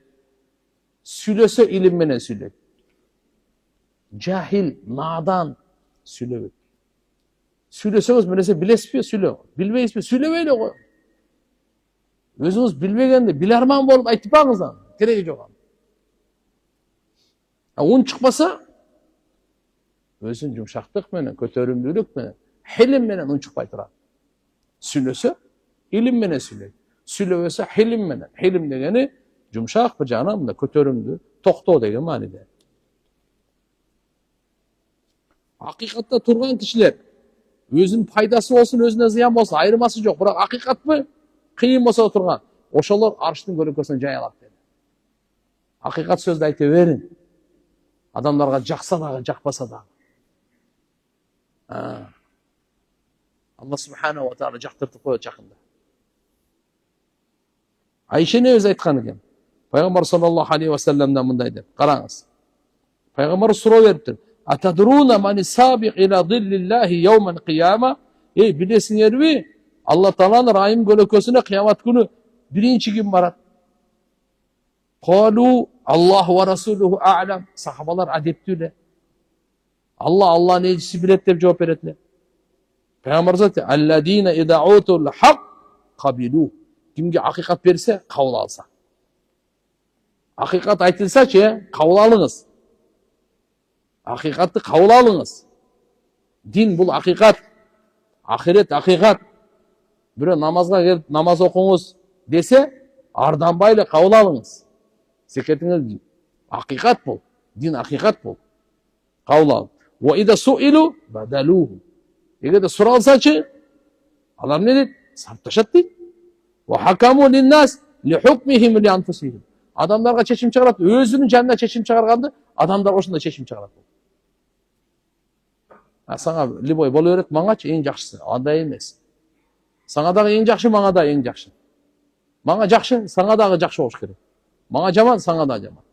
süylese ilim menen süyledi. Cahil, nadan süylebet. Süyleseniz münese bilesizmi süyle. Bilmeyizmi süllebeyle koy. Özünüz bilmegende bilarman bolup aytıp bağınızdan. Gereği yok. Un çıkmasa özün yumuşaklık menen, kötörümlülük menen, hilim menen un çıkpay turadi. Süylese ilim menen süyleydi. Süylebese hilim menen. Hilim degeni yumuşak bir canım kötörümlü, toktoo degen manide. Hakikatta turgan kişiler özünün paydası olsun, özüne ziyan olsun, ayırması yok. Bırak hakikat mı? Kıyım olsa oturgan. Oşalar arştın kölökösüne jay alат dedi. Hakikat sözde aytı verin. Adamlarga jaksa da, jakpasa da. Allah subhanahu wa ta'ala jaktırtıp koyuyor jakında. Ayşe ne öz aytkan eken? Peygamber sallallahu aleyhi ve sellem'den mınday dep. Qarаңыз. Peygamber sura veriptir. Atadruna mani sabiq ila zillillahi yawman qiyama. Bilesiңер mi? Allah Taala'nın rahim kölökösüne kıyamet günü birinci kim barat? Qalu Allah ve Rasuluhu a'lam. Sahabalar adeptüyle. Allah'ın elçisi bilet dep cevap veretler. Peygamber zati alladine idha utul haq qabilu. Kimge hakikat verirse kabul alsa. Hakikat aytılsa ki kabul alınız. Hakikatı kabul alınız. Din bu hakikat. Ahiret hakikat. Böyle namazga gelip namaz okuyunuz dese арданбай эле кабыл алыңыз. Зекетиңиз акыйкат бул. Дин акыйкат бул. Кабыл алып. Ва ида суилу бадалуху. Эгерде суралсачы, алар эмне дейт? Сарпташат дейт. Ва хакаму линнас ли хукмихим ли анфусихим. Адамдарга чечим чыгарат, өзүнүн жанына чечим чыгарганды адамдар ошондой чечим чыгарат. Сага любой боло берет, маңачы эң жакшысы. Андай эмес. Сага дагы эң жакшы, мага да эң жакшы. Мага жакшы, сага дагы жакшы болуш керек. Мага жаман, сага да жаман.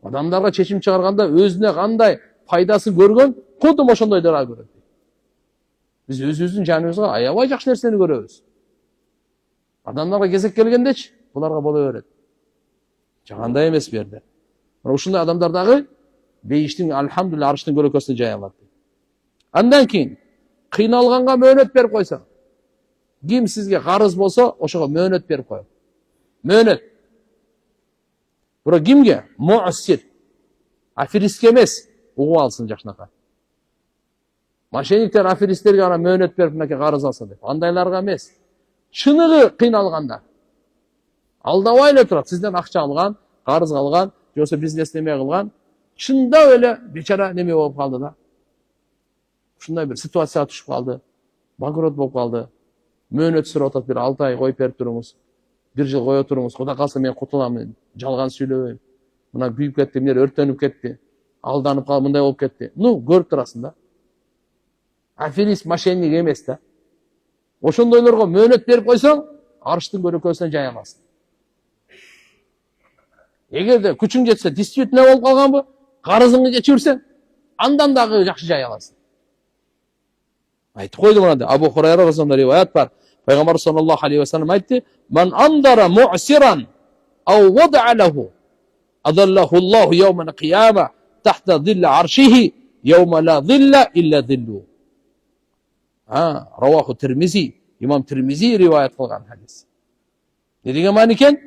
Адамдарга чечим чыгарганда өзүнө кандай пайдасын көргөн, кудум ошондойдор көрөт. Биз өзүбүздүн жаныбызга аябай жакшы нерсени көрөбүз. Адамдарга кезек келгендечи, буларга боло берет. Жагандай эмес бу жерде. Мына ушундай адамдар дагы бейиштин, алхамдулилла, арыштын көлөкөсүнө жай алат. Андан кийин кыйналганга мөөнөт берип койсоң, ким сизге карыз болсо, ошого мөөнөт берип коет. Мөөнөт. Бирок кимге? Му'сир. Аферистке эмес, угуп алсын жакшынака. Мошенниктер аферисттерге ана мөөнөт берип, мынакей карыз алсын деп. Андайларга эмес. Чыныгы кыйналганда. Алдабай эле турат. Сизден акча алган, карыз алган, же болбосо бизнес неме кылган. Чындап эле бечара неме болуп калды да. Ушундай бир ситуацияга түшүп калды. Банкрот болуп калды. Мөөнөт сурап атат, бир 6 ай коюп берип туруңуз. 1 жыл кое туруңуз. Кудай калса мен кутулам, жалган сүйлөбөйм. Мына күйүп кетти, эмне өрттөнүп кетти. Алданып калып мындай болуп кетти. Көрүп турасың да. Аферист, мошенник эмес да. Ошондойлорго мөөнөт берип койсоң, арыштын көлөкөсүнө жай аласың. Эгерде күчүң жетсе, действительно болуп калганбы? Карызыңды кечирсең, андан дагы жакшы жай аласың. Айтып койду мына Абу Хурайра разияллаху риваят бар. Пайгамбар саллаллаху алейхи ва саллям айтты: "Ман андара му'сиран ау вада'a лаху адаллаху Аллаху яумал кияма тахта зилла аршихи яума ла зилла илля зиллу." Раваху Тирмизи, имам Тирмизи риваят кылган хадис. Не деген маани экен?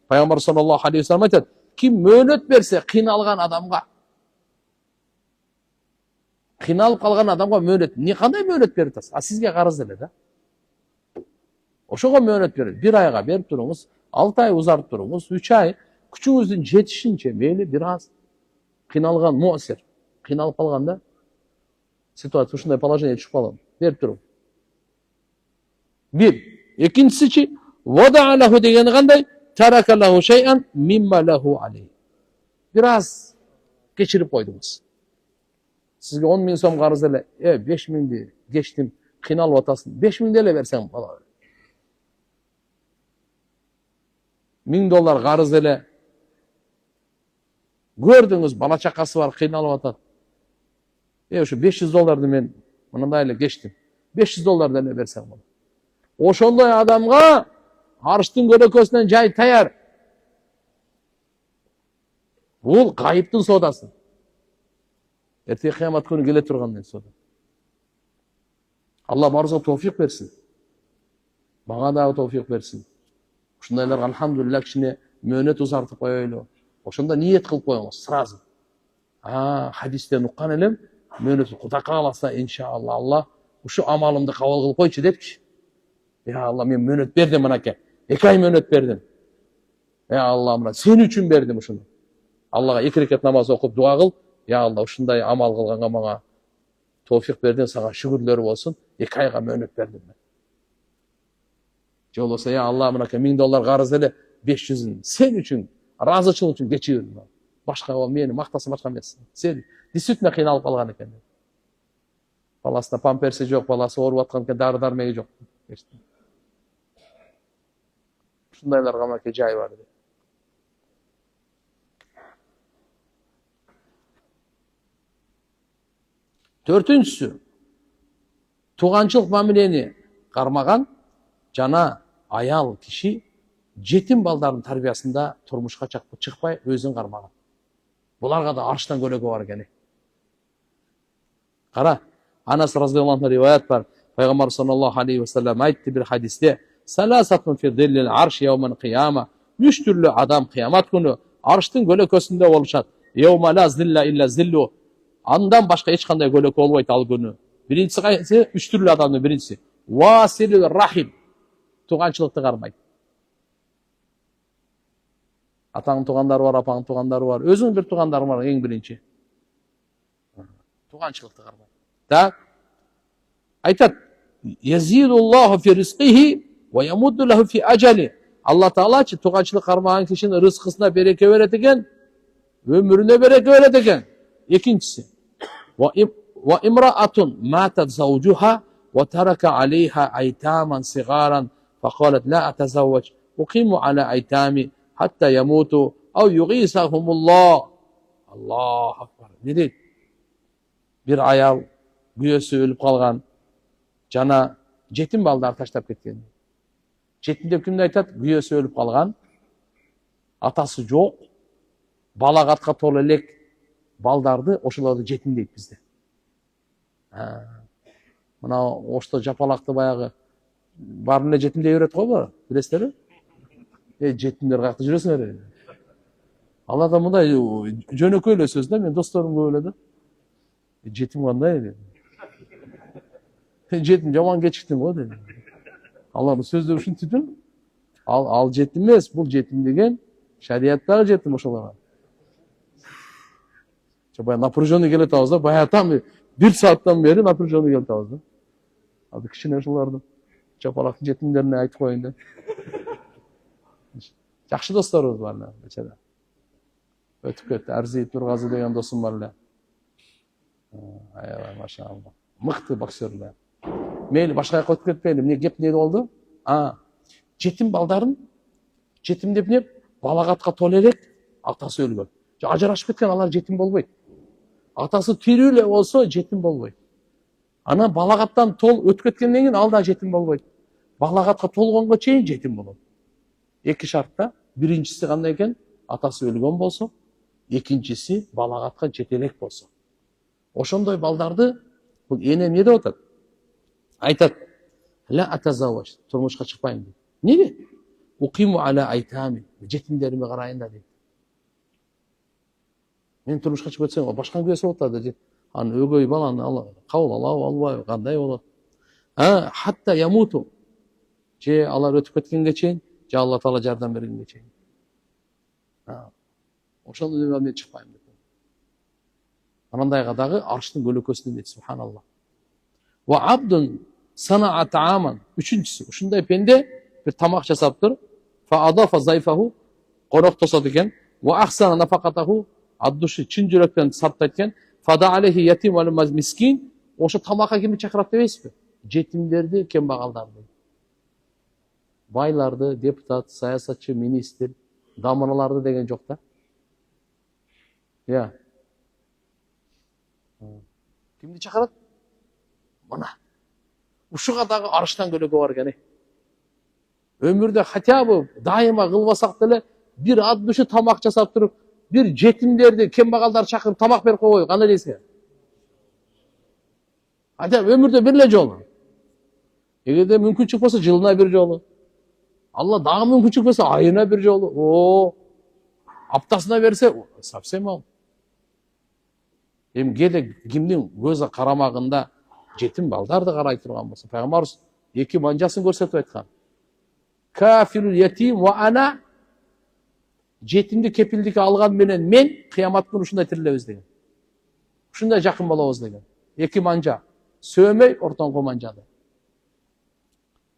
Пайгамбар саллаллаху алейхи ва саллям айтат: "Ким мөөнөт берсе кыйналган адамга, кыйналып калган адамга мөөнөт, не кандай мөөнөт берип атасыз? Сизге карыз эле да. Ошого мөөнөт берип, 1 айга берип туруңуз, 6 ай узартып туруңуз, 3 ай күчүңүздүн жетишинче мейли бир аз кыйналган му'сир, кыйналып калганда ситуация ушундай положение түшүп калган, берип туруң. Бир, экинчисичи, вада'a лаху дегени кандай? Тарака лаху шай'ан мимма лаху алейх. Бир аз кечирип койдуңуз. Сизге 10 000 сом карыз эле, 5 000ди кечтим, кыйналып атасың. 5 000 эле берсең болот. $1000 карыз эле. Көрдүңүз, бала чакасы бар, кыйналып атат. Ошо $500 мен мындай эле кечтим. $500 эле берсең болот. Ошондой адамга арыштын көлөкөсүнөн жай таяр. Бул гайыптын соодасы. Эртең кыямат күнү келе турган соода. Алла барыбызга товфик берсин. Мага дагы товфик берсин. Ушундайларга алхамдулилла кичине мөөнөт узартып коелу. Ошондо ниет кылып коюңуз сразу. Хадистен уккан элем, мөөнөт Кудай кааласа иншалла Алла ушу амалымды кабыл кылып койчу депчи. Я Алла, мен мөөнөт бердим мынакей. 2 ай мөөнөт бердим. Я Алла, мына сен үчүн бердим ушуну. Аллага 2 рекет намаз окуп дуа кыл. Я Алла, ушундай амал кылганга мага товфик бердиң, сага шүгүрлөр болсун. 2 айга мөөнөт бердим мен. Же болбосо, я Алла, мынакей $1000 карыз эле, 500-ün сен үчүн, ыраазычылык үчүн кечирдим. Башка мени мактасам башка эмес. Сен действительно кыйналып калган экен. Баласына памперси жок, баласы ооруп аткан экен, дары-дармеги жок. Ушундайларга мынакей жай бар. Төртүнчүсү, туганчылык мамилени кармаган жана аял киши жетим балдардын тарбиясында турмушка чыкпай өзүн кармаган. Буларга да арыштан көлөгө бар экен. Кара, Анас разияллаху анху риваят бар. Пайгамбар саллаллаху алейхи ва саллям айтты бир хадисте: "Саласатун фи зиллил арш яумал кияма." 3 түрлүү адам кыямат күнү арыштын көлөкөсүндө болушат. Яума ла зилла илля зиллу. Андан башка эч кандай көлөкө болбойт ал күнү. Биринчиси кайсы? 3 түрлүү адамдын биринчиси. Василul рахим. Туганчылыкты кармайт. Атаңдын туугандары бар, апаңдын туугандары бар. Өзүңдүн бир туугандарың бар эң биринчи. Тууганчылыкты кармай. Так. Айтат: "Язидуллаху фи ризқихи ва ямудду лаху фи ажали." Алла Таалачы тууганчылык кармаган кишинин рызкысына береке берет экен, өмүрүнө береке берет экен. Экинчиси: "Ва имраатун матат заужуха ва тарака алейха айтаман сигаран фақалат ла атазавваж уқиму ала айтами хатта ямуту ау юғисахумуллах." Аллаху акбар. Не дейт? Бир аял күйөөсү өлүп калган, жана жетим балдар таштап кеткен. Жетим деп кимди айтат? Күйөөсү өлүп калган, атасы жок, балагатка толо элек балдарды, ошолорду жетим дейт бизде. Мына Ошто жапалакты баягы баарын эле жетим дей берет го, билесиздерби? Жетимдер каякта жүрөсүңөр? Алар да мындай жөнөкөй эле сөз да, мен досторум көп эле да. Жетим кандай? Жетим жаман кечиктин го деди. Алардын сөздөрү ушинтип да. Ал жетим эмес, бул жетим деген шарияттагы жетим ошолорго. Бая напряженный келет атабыз да, баягы бир сааттан бери напряженный келет атабыз да. Ал кичине ушуларды жапалактын жетимдерине айтып коеюн да. Жакшы досторубуз бар эле, бечара. Өтүп кетти. Арзиев Нургазы деген досум бар эле. Аябай машалла. Мыкты боксер эле. Мейли башка жака өтүп кетпейли. Эмне кеп не болду? Жетим балдарын жетим деп не? Балагатка толо элек атасы өлгөн. Ажырашып кеткен, алар жетим болбойт. Атасы тирүү эле болсо жетим болбойт. Анан балагаттан өтүп кеткенден кийин ал да жетим болбойт. Балагатка толгонго чейин жетим болот. Эки шартта. Биринчиси кандай экен? Атасы өлгөн болсо, экинчиси балагатка жете элек болсо. Ошондой балдарды бул эне эмне деп атат? Айтат: "Ла атазавваж", турмушка чыкпайм дейт. Неге? "Уқиму ала айтами", жетимдериме карайын да дейт. Мен турмушка чыгып өтсөм, башка күйөөсү болуп атат дейт. Анын өгөй баланы кабыл алабы, албайбы, кандай болот? Хатта ямуту. Же алар өтүп кеткенге чейин, же Алла Таала жардам бергенге чейин. Ошондо мен чыкпайм дейт. Анандайга дагы арштын көлөкөсүндө дейт, субханаллах. Ва абдун санаа тааман. Үчүнчүсү, ушундай пенде бир тамак жасаптыр. Фа адафа зайфаху, конок тосот экен. Ва ахсана нафакатаху, аддушы чын жүрөктөн саптайт экен. Фада алейхи ятим вал мискин. Ошо тамакка кимди чакырат дебейсизби? Жетимдерди, кембагалдарды. Байларды, депутат, саясатчы, министр, дамыналарды деген жок да. Я. Кимди чакырат? Мына. Ушуга дагы арыштан көлөгө бар экен. Өмүрдө хотя бы дайыма кылбасак деле бир аддушы тамак жасап туруп, бир жетимдерди, кембагалдар чакырып тамак берип койбойбу, кандай дейсиңер? Хотя өмүрдө бир эле жолу. Эгерде мүмкүнчүлүк болсо жылына бир жолу. Алла дагы мүмкүнчүлүк болсо айына бир жолу. Аптасына берсе совсем ал. Кээде кимдин көзү карамагында жетим балдарды карай турган болсо, пайгамбарыбыз эки манжасын көрсөтүп айткан. Кафирул ятим ва ана, жетимди кепилдикке алган менен мен кыямат күнү ушундай тирилебиз деген. Ушундай жакын болобуз деген. Эки манжа, сөөмөй ортоңку манжады.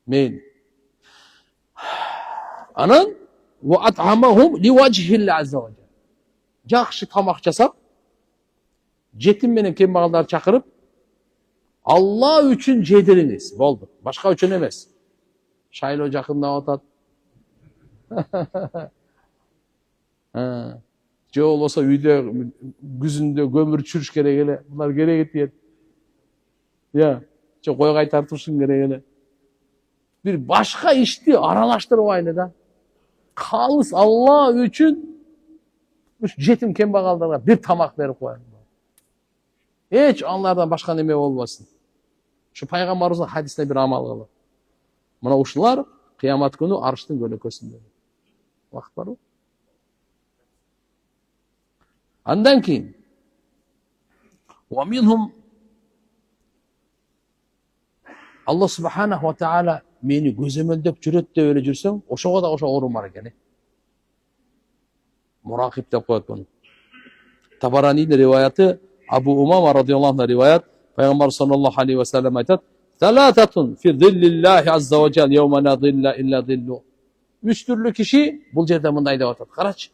Мен. Анан ва ат'амахум ливажхилла азза ва жал. Жакшы тамак жасап, жетим менен кембагалдарды чакырып, Алла үчүн жедириңиз. Болду. Башка үчүн эмес. Шайлоо жакындап атат. Же болбосо үйдө күзүндө көмүр чүрүш керек эле. Булар керек эт. Я, же кой кайтартышың керек эле. Бир башка ишти аралаштырбайлы да. Калыс Алла үчүн жетим кембагалдарга бир тамак берип коелу. Эч алардан башка неме болбосын. Şu Peygamberimizin hadisine bir amal kılır. Buna uşular kıyamet günü arştın kölökөsүндө. Vakit var mı? Andan keyin وَمِنْهُمْ Allah subhanahu wa ta'ala meni gözömөлдөp жүрөт деп эле жүрсөң, ошого да ошо орун бар экен. Muraqib деп коет bunu. Tabarani'nin rivayeti, Abu Umama radıyallahu anh'ın rivayet, Peygamber sallallahu aleyhi ve sellem aytat, "Thalathatun fi zillillahi azza ve cel yevme la zilla illa zillu." Üç türlü kişi bu жерде мындай деп атат. Карачы.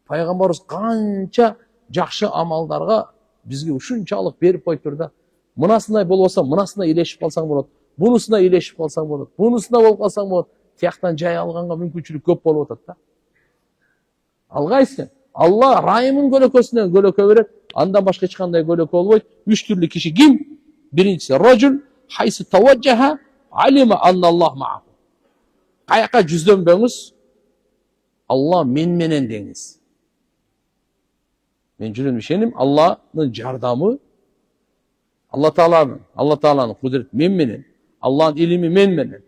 Пайгамбарыбыз канча жакшы амалдарга бизге ушунчалык берип коюптур да. Мынасындай болбосо, мынасына илешип калсаң болот. Бунусуна илешип калсаң болот. Бунусуна болуп калсаң болот. Тияктан жай алганга мүмкүнчүлүк көп болуп атат да. Алгайсың. Алла райымын көлөкөсүнөн көлөкө берет. Андан башка эч кандай көлөкө болбойт. Үч түрлүү киши ким? Биринчиси рожул хайсу таважжаха алима анналлах мааху. Каяка жүздөнбөңүз, Алла мен менен деңиз. Мен жүрөм ишеним, Алланын жардамы, Алла Тааланын кудрети мен менен, Алланын илими мен менен.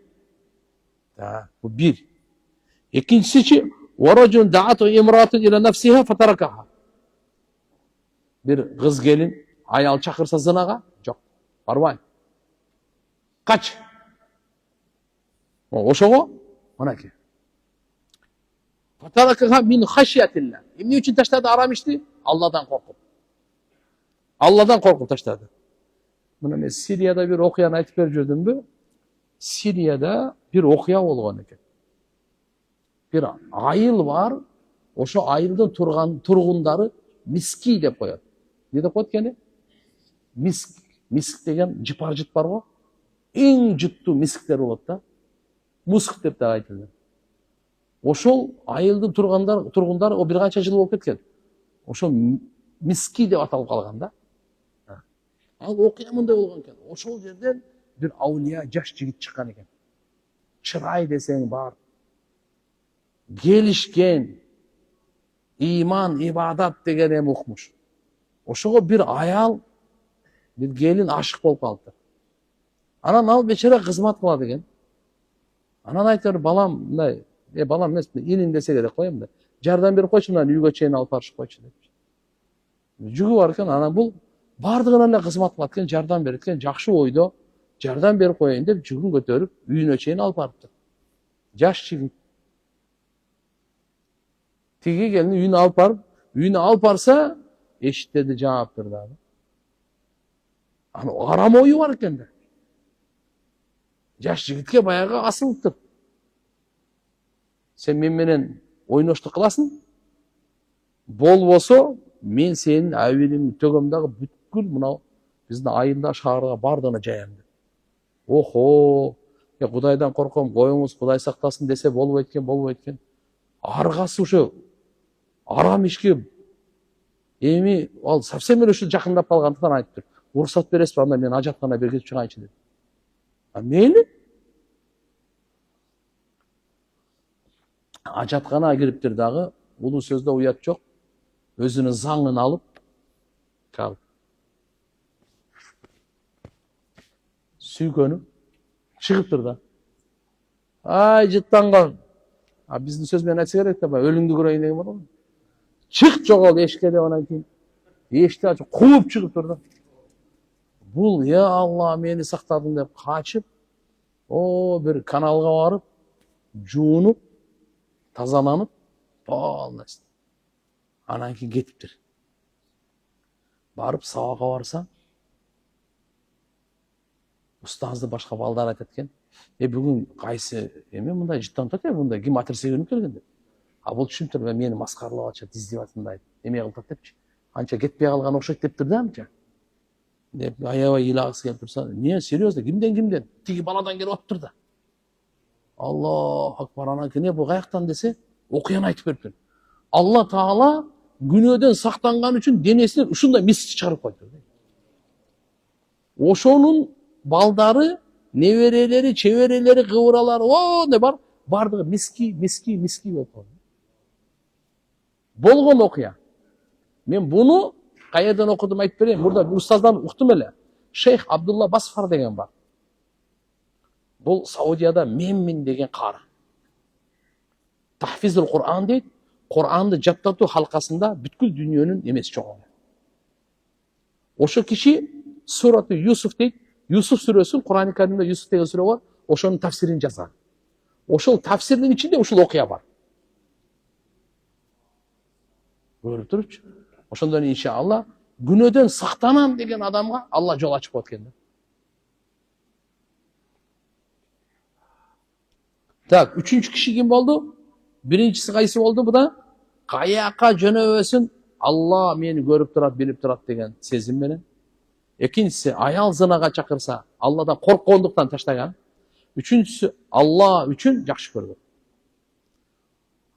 Bu bir. İkincisi, وَرَجُلٌ دَعَتُ اِمْرَاتٌ اِلَى نَفْسِهَا فَتَرَكَهَا. Bir kız gelin, ayal çakırsa zınaga, yok, barbayın. Kaç. Oşoğu, ona ki. فَتَرَكَهَا مِنْ خَشْيَةِ اللّٰهِ. Ne için taşladı aramıştı? Allah'tan korkup. Allah'tan korkup taşladı. Buna ben Siriyada bir okuyan aytıp berjördüm bu. Siriyada bir okuya olğan eкен. Bir айыл бар, ошо айылдын тургундары миски деп коет. Не деп коет кени? Миск. Миск деген жыпар жыт бар го. Эң жыттуу мисктер болот да. Муск деп да айтылат. Ошол айылдын тургундары о бир канча жыл болуп кеткен. Ошо миски деп аталып калган да. Ал окуя мындай болгон экен. Ошол жерден bir avliya жаш жигит чыккан экен. Чырай десең бар. Gelişken, iman, ibadat деген эми укмуш. Ошого bir ayal, bir gelin aşık болуп калыптыр. Анан ал бечара кызмат кылат экен. Анан айтыр, балам, мындай, балам эмес, илин десе керек коем да. Жардам берип койчу, мына үйгө чейин алып барышып койчу деп. Жүгү бар экен, анан бул бардыгына эле кызмат кылат экен, жардам берет экен, жакшы ойдо, жардам берип коеюн деп жүгүн көтөрүп үйүнө чейин алып барыптыр. Жаш жигит. Тиги келин үйүнө алып барса, эшиктерди жааптыр дагы. Аны арам ою бар экен да. Жаш жигитке баягы асылыптыр. Сен мен менен ойноштук кыласың? Болбосо, мен сенин абелиңди төгөм дагы бүткүл мына биздин айылда шаарга бардыгына жаям деп. Охо, Кудайдан корком, коюңуз, Кудай сактасын десе болбойт экен. Аргасы ошо арам ишке эми ал совсем эле ушу жакындап калгандыктан айтыптыр. Уруксат бересизби, анда мен ажаткана бергизип чыгайынчы деп. Мени ажатканага кириптир дагы, улуу сөздө уят жок. Өзүнүн заңын алып, сүйгөнүп чыгыптыр да. Ай, жыттанган. Биздин сөз менен айтса керек да, өлүңдү көрөйүн деген бар го. Чык жогол эшикке деп анан кийин эшикти ачып кууп чыгыптыр да. Бул, я Алла, мени сактадың деп качып, бир каналга барып, жуунуп, тазаланып, полностью. Анан кийин кетиптир. Барып сабакка барса, устазды башка балдар айтат экен. Бүгүн кайсы эме мындай жыттантат мындай ким матерсегенип келген деп. Бул түшүнүптүр, мени маскаралап атышат, издеп атат, эме кылып депчи. Анча кетпей калган окшойт дептир да анча. Деп аябай ыйлагысы келип турса, не серьезно, кимден? Тиги баладан келип атыптыр да. Аллах акбар, анан кийин бул каяктан десе, окуяны айтып бериптир. Алла Таала күнөөдөн сактанган үчүн денесинен ушундай мис чыгарып койду. Ошонун балдары, неберелери, чеберелери, кыбыралары, не бар, бардыгы миски болуп калды. Болгон окуя. Мен буну каерден окудум айтып берейин. Мурда бир устаздан уктум эле. Шейх Абдулла Басфар деген бар. Бул Саудияда Меммин деген кары. Tahfizul Kur'an дейт. Kur'an'ды жаттатуу халкасында бүткүл дүйнөнүн эмеси чогуу. Ошо киши Сураты Юсуф дейт. Юсуф сүрөсүн, Кур'ан-ы Каримде Юсуф деген сүрө бар. Ошонун тафсирин жазган. Ошол тафсирдин ичинде ушул окуя бар. Көрүп турчу. Ошондон иншалла күнөөдөн сактанам деген адамга Алла жол ачып коет экен. Так, үчүнчү киши ким болду? Биринчиси кайсы болду буда? Каяка жөнөбөсүн Алла мени көрүп турат, билип турат деген сезим менен. Экинчиси аял зынага чакырса, Алладан корккондуктан таштаган. Үчүнчүсү Алла үчүн жакшы көргөн.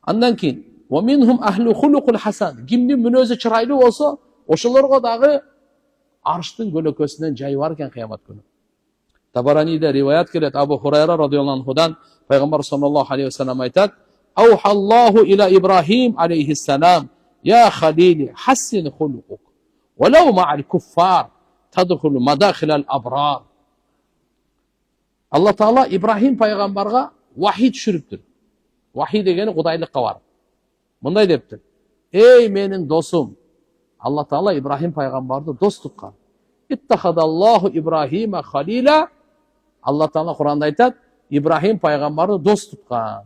Андан кийин وَمِنْهُمْ أَهْلُ خُلُقُ الْحَسَنِ. Кимдин мүнөзү чырайлуу болсо, ошолорго дагы арштын көлөкөсүнөн жай бар экен кыямат күнү. Табараниде риваят келет, Абу Хурайра радиаллаху анхудан пайгамбар саллаллаху алейхи ва саллям айтат: "Аухаллаху иля Ибрахим алейхиссалам, я халили, хассин хулук. Валау ма'ал куффар, тадхулу мадахилал абрар." Алла Таала Ибрахим пайгамбарга вахий түшүрүптүр. Вахий дегени кудайлыкка бар. Мындай дептир: "Эй менин досум." Алла Таала Ибрахим пайгамбарды дос туткан. Иттахадаллаху Ибрахима халила. Алла Таала Куранда айтат, Ибрахим пайгамбарды дос туткан.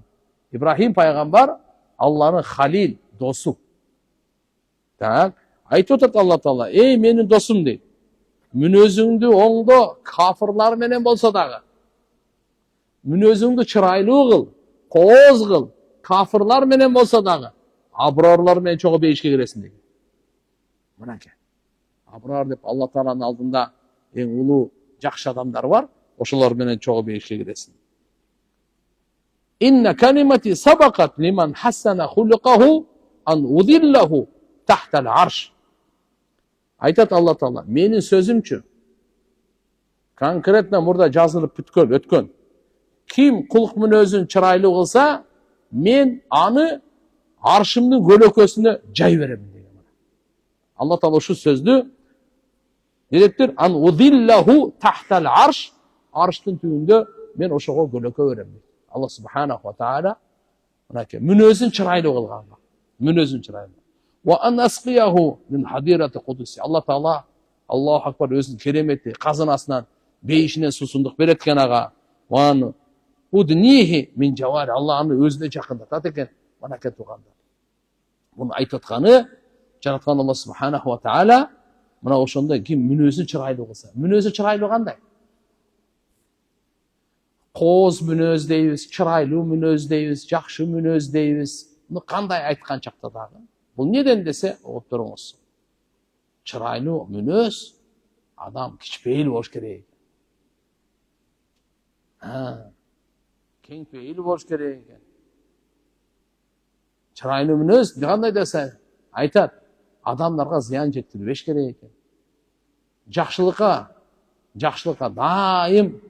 Ибрахим пайгамбар Алланын халил, досу. Так, айтып атат Алла Таала: "Эй менин досум" дейт. Мүнөзүңдү оңдо, кафырлар менен болсо дагы. Мүнөзүңдү чырайлуу кыл, кооз кыл, кафырлар менен болсо дагы. Аброрлар менен чогуу бейишке киресиң деген. Мынакей. Абрар деп Алла Тааланын алдында эң улуу жакшы адамдар бар, ошолор менен чогуу бейишке киресиң. Инна калимати сабакат лиман хассана хулукаху ан удиллаху тахтал арш. Айтат Алла Таала, менин сөзүмчү конкретно мурда жазылып бүткөн, өткөн. Ким кулук мүнөзүн чырайлуу кылса, мен аны аршымдын көлөкөсүнө жай берем деген. Алла Таала ушу сөздү не дептир? Ан удиллаху тахтал арш, арштын түбүндө мен ошого көлөкө берем. Алла субханаху ва таала мынакей мүнөзүн чырайлуу кылганга, мүнөзүн чырайлуу. Ва ан асқияху мин хадирати кудуси. Алла Таала, Аллаху акбар, өзүнүн керемети казынасынан бейишинен сусундук берет экен ага. Ва уднихи мин жавари. Алла аны өзүнө жакындатат экен. Мынакей туугандар. Муну айтып атканы жараткан Алла субханаху ва таала мына ошондой ким мүнөзүн чырайлуу кылса. Мүнөзү чырайлуу кандай? Кооз мүнөз дейбиз, чырайлуу мүнөз дейбиз, жакшы мүнөз дейбиз. Муну кандай айткан чакта дагы? Бул неден десе, отуруңуз. Чырайлуу мүнөз адам кичпейил болуш керек. Кеңпейил болуш керек экен. Чырайлуу мүнөз кандай десе, айтат, адамдарга зыян жеткирбеш керек экен. Жакшылыкка дайым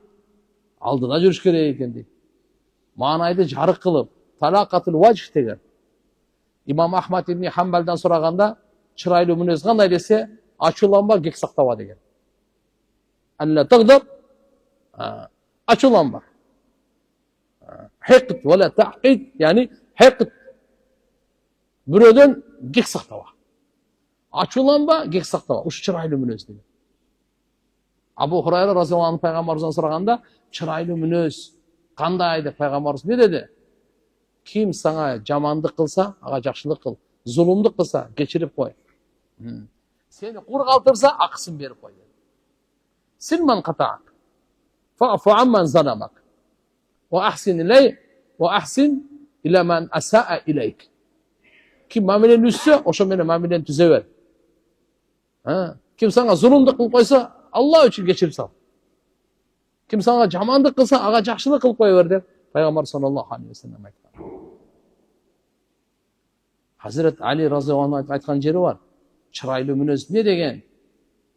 алдыда жүрүш керек экен дейт. Маанайды жарык кылып, талакатул вajh деген. Имам Ахмад ибн Хамбалдан сураганда, чырайлуу мүнөз кандай десе, ачууланба, кек сактаба деген. Алла тагдаб, ачууланба. Хикт вала тaqid, яни хикт бирөөдөн кек сактаба. Ачууланба, кек сактаба. Ушу чырайлуу мүнөз деген. Абу Хурайра разияллаху анху пайгамбарыбыздан сураганда, чырайлуу мүнөз кандай деп пайгамбарыбыз не деди? Ким саңа жамандык кылса, ага жакшылык кыл. Зулумдук кылса, кечирип кой. Сени кур калтырса, акысын берип кой. Силман катаак. Фа'фу амман заламак. Ва ахсин илей, ва ахсин иля ман асаа илейк. Ким мамилени үзсө, ошо менен мамилени түзө бер. Ким саңа зулумдук кылып койсо, Алла үчүн кечирип сал. Ким саңа жамандык кылса, ага жакшылык кылып кое бер деп пайгамбар саллаллаху алейхи ва саллям айткан. Hazret Ali razıyallahu anh aytkan jeri var. Çıraylı мүнөз ne деген?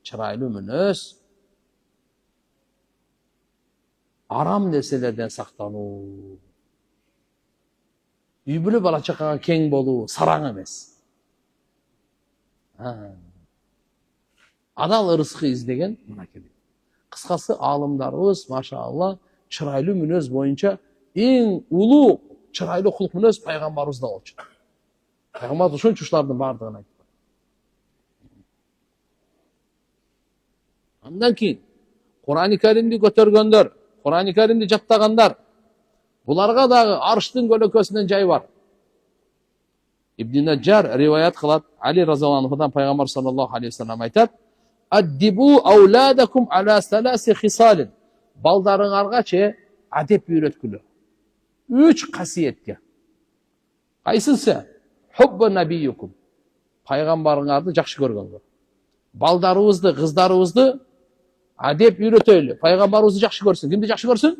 Çıraylı мүнөз aram neselerden saqtanуу. Үй бүлө бала чакага кең болуу, сараң эмес. Адал ырыскы издеген мынакей. Кыскасы алымдарыбыз машалла чырайлуу мүнөз боюнча эң улуу чырайлуу кулук мүнөз пайгамбарыбызда болчу. Пайгамбар ошончо ушулардын бардыгын айтты. Андан кийин Кур'ан-ы Каримди көтөргөндөр, Кур'ан-ы Каримди жаттагандар, буларга дагы арштын көлөкөсүнөн жай бар. Ibn Najjar rivoyat qiladi, Ali roziyallohu anhudan payg'ambar sollallohu alayhi vasallam aytadi: "Addibu auladakum ala salasi khisalin." Balдарыңаргаче adep үйрөткүлө. 3 qasiyetке. Qaysisi? Hubbu nabiyukum. Payg'ambarыңарды жакшы көргөнгө. Балдарыбызды, кыздарыбызды adep үйрөтөлү. Payg'ambarыбызды жакшы көрсүн. Кимди жакшы көрсүн?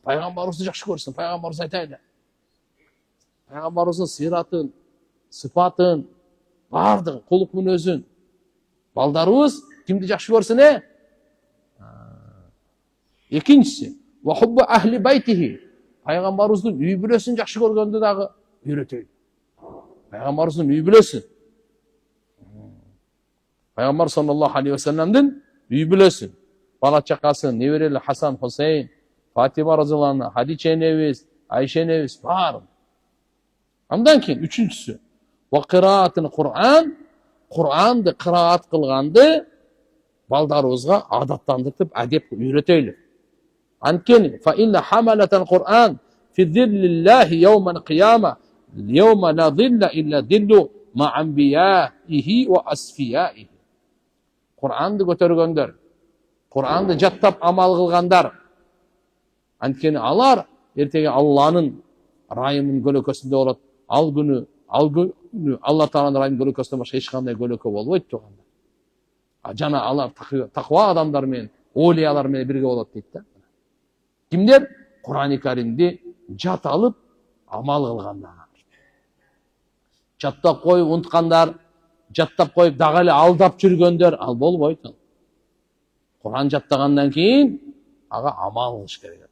Payg'ambarыбызды жакшы көрсүн. Payg'ambarыбыз айтайлы. Payg'ambarыбыздын сыйратын, сыпатын, бардыгын, кулук мүнөзүн. Балдарыбыз кимди жакшы көрсүн? Экинчиси, ва хуббу ахли байтихи. Payg'ambarыбыздын үй бүлөсүн жакшы көргөндү дагы үйрөтөйлү. Payg'ambarыбыздын үй бүлөсүн. Payg'ambar sallallohu alayhi vasallamдын үй бүлөсүн, бала чакасын, неберели Хасан, Хусейн, Фатима разияллаху анха, Хадича энебиз, Айша энебиз бар. Андан кийин үчүнчүсү, ва кыраатын Кур'ан, Кур'анды кыраат кылганды балдарыбызга адаттандырып, адеп үйрөтөйлү. Анткени фа инна хамалатал Кур'ан фи зиллиллахи йаумал кыяма, йаума ла зилла илля зиллу ма анбияихи ва асфияихи. Кур'анды көтөргөндөр, Кур'анды жаттап амал кылгандар. Анткени алар эртеге Алланын райымын көлөкөсүндө болот. Ал күнү Алла Тааланын райымын көлөкөсүндөн башка эч кандай көлөкө болбойт турганда. Жана алар таква адамдар менен, олиялар менен бирге болот дейт да. Кимдер? Кур'ани Каримди жат алып амал кылгандар. Жаттап коюп унуткандар, жаттап коюп дагы эле алдап жүргөндөр, ал болбойт. Кур'ан жаттагандан кийин ага амал кылыш керек.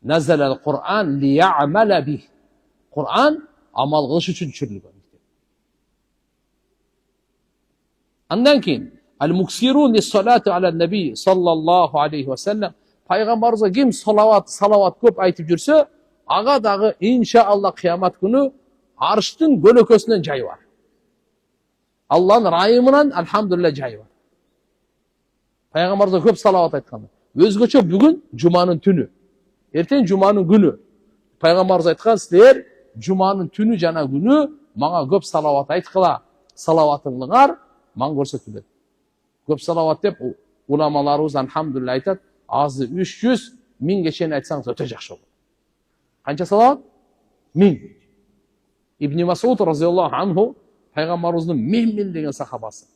Назалал Кур'ан лия'мала бих. Кур'ан амал кылыш үчүн түшүрүлгөн. Андан кийин al-muksirun lis-salati ala-nabi sallallahu alayhi wa sallam. Пайгамбарыбызга ким салават көп айтып жүрсө, ага дагы иншаалла кыямат күнү арштын көлөкөсүнөн жай бар. Алланын райымынан алхамдулилля жай бар. Пайгамбарыбызга көп салават айткан. Өзгөчө бүгүн жуманын түнү. Эртең жуманын күнү. Пайгамбарыбыз айткан, силер жуманын түнү жана күнү мага көп салават айткыла. Салаватыңыздар мага көрсөтүлөт. Көп салават деп уламаларыбыз алхамдулилля айтат. Азы 300 миңге чейин айтсаңыз өтө жакшы болот. Канча салават? 1000. Ибн Масуд разияллаху анху пайгамбарыбыздын 1000 деген сахабасы.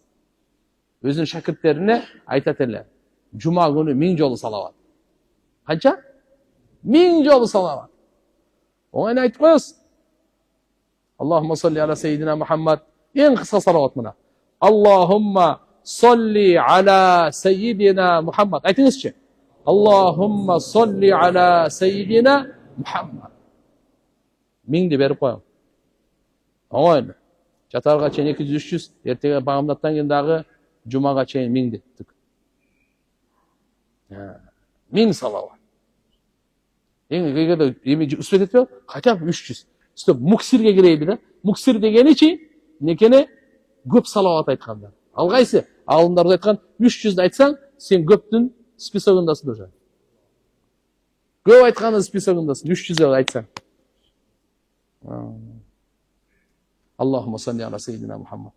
Өзүнүн шакирттерине айтат эле. Жума күнү 1000 жолу салават. Канча? 1000 жолу салават. Оңайын айтып коесуз. Аллахумма салли аля сейидина Мухаммад. Эң кыска салават мына. Аллахумма салли аля сейидина Мухаммад. Айтыңызчы. Аллахумма салли аля сейидина Мухаммад. 1000 берип коем. Оңой. Жатарга чейин 200-300, эртеге багымдаттан кийин дагы жумага чейин 1000 деттик. 1000 салават. Эми эми үстөп кетпеби? Хотя бы 300. Үстөп муксирге кирейли да. Муксир дегеничи некене көп салават айткандар. Ал кайсы? Алымдар айткан 300 айтсаң, сен көптүн списогундасың уже. Көп айткандын списогундасың, 300 айтсаң. Аллахумма салли аля сейидина Мухаммад.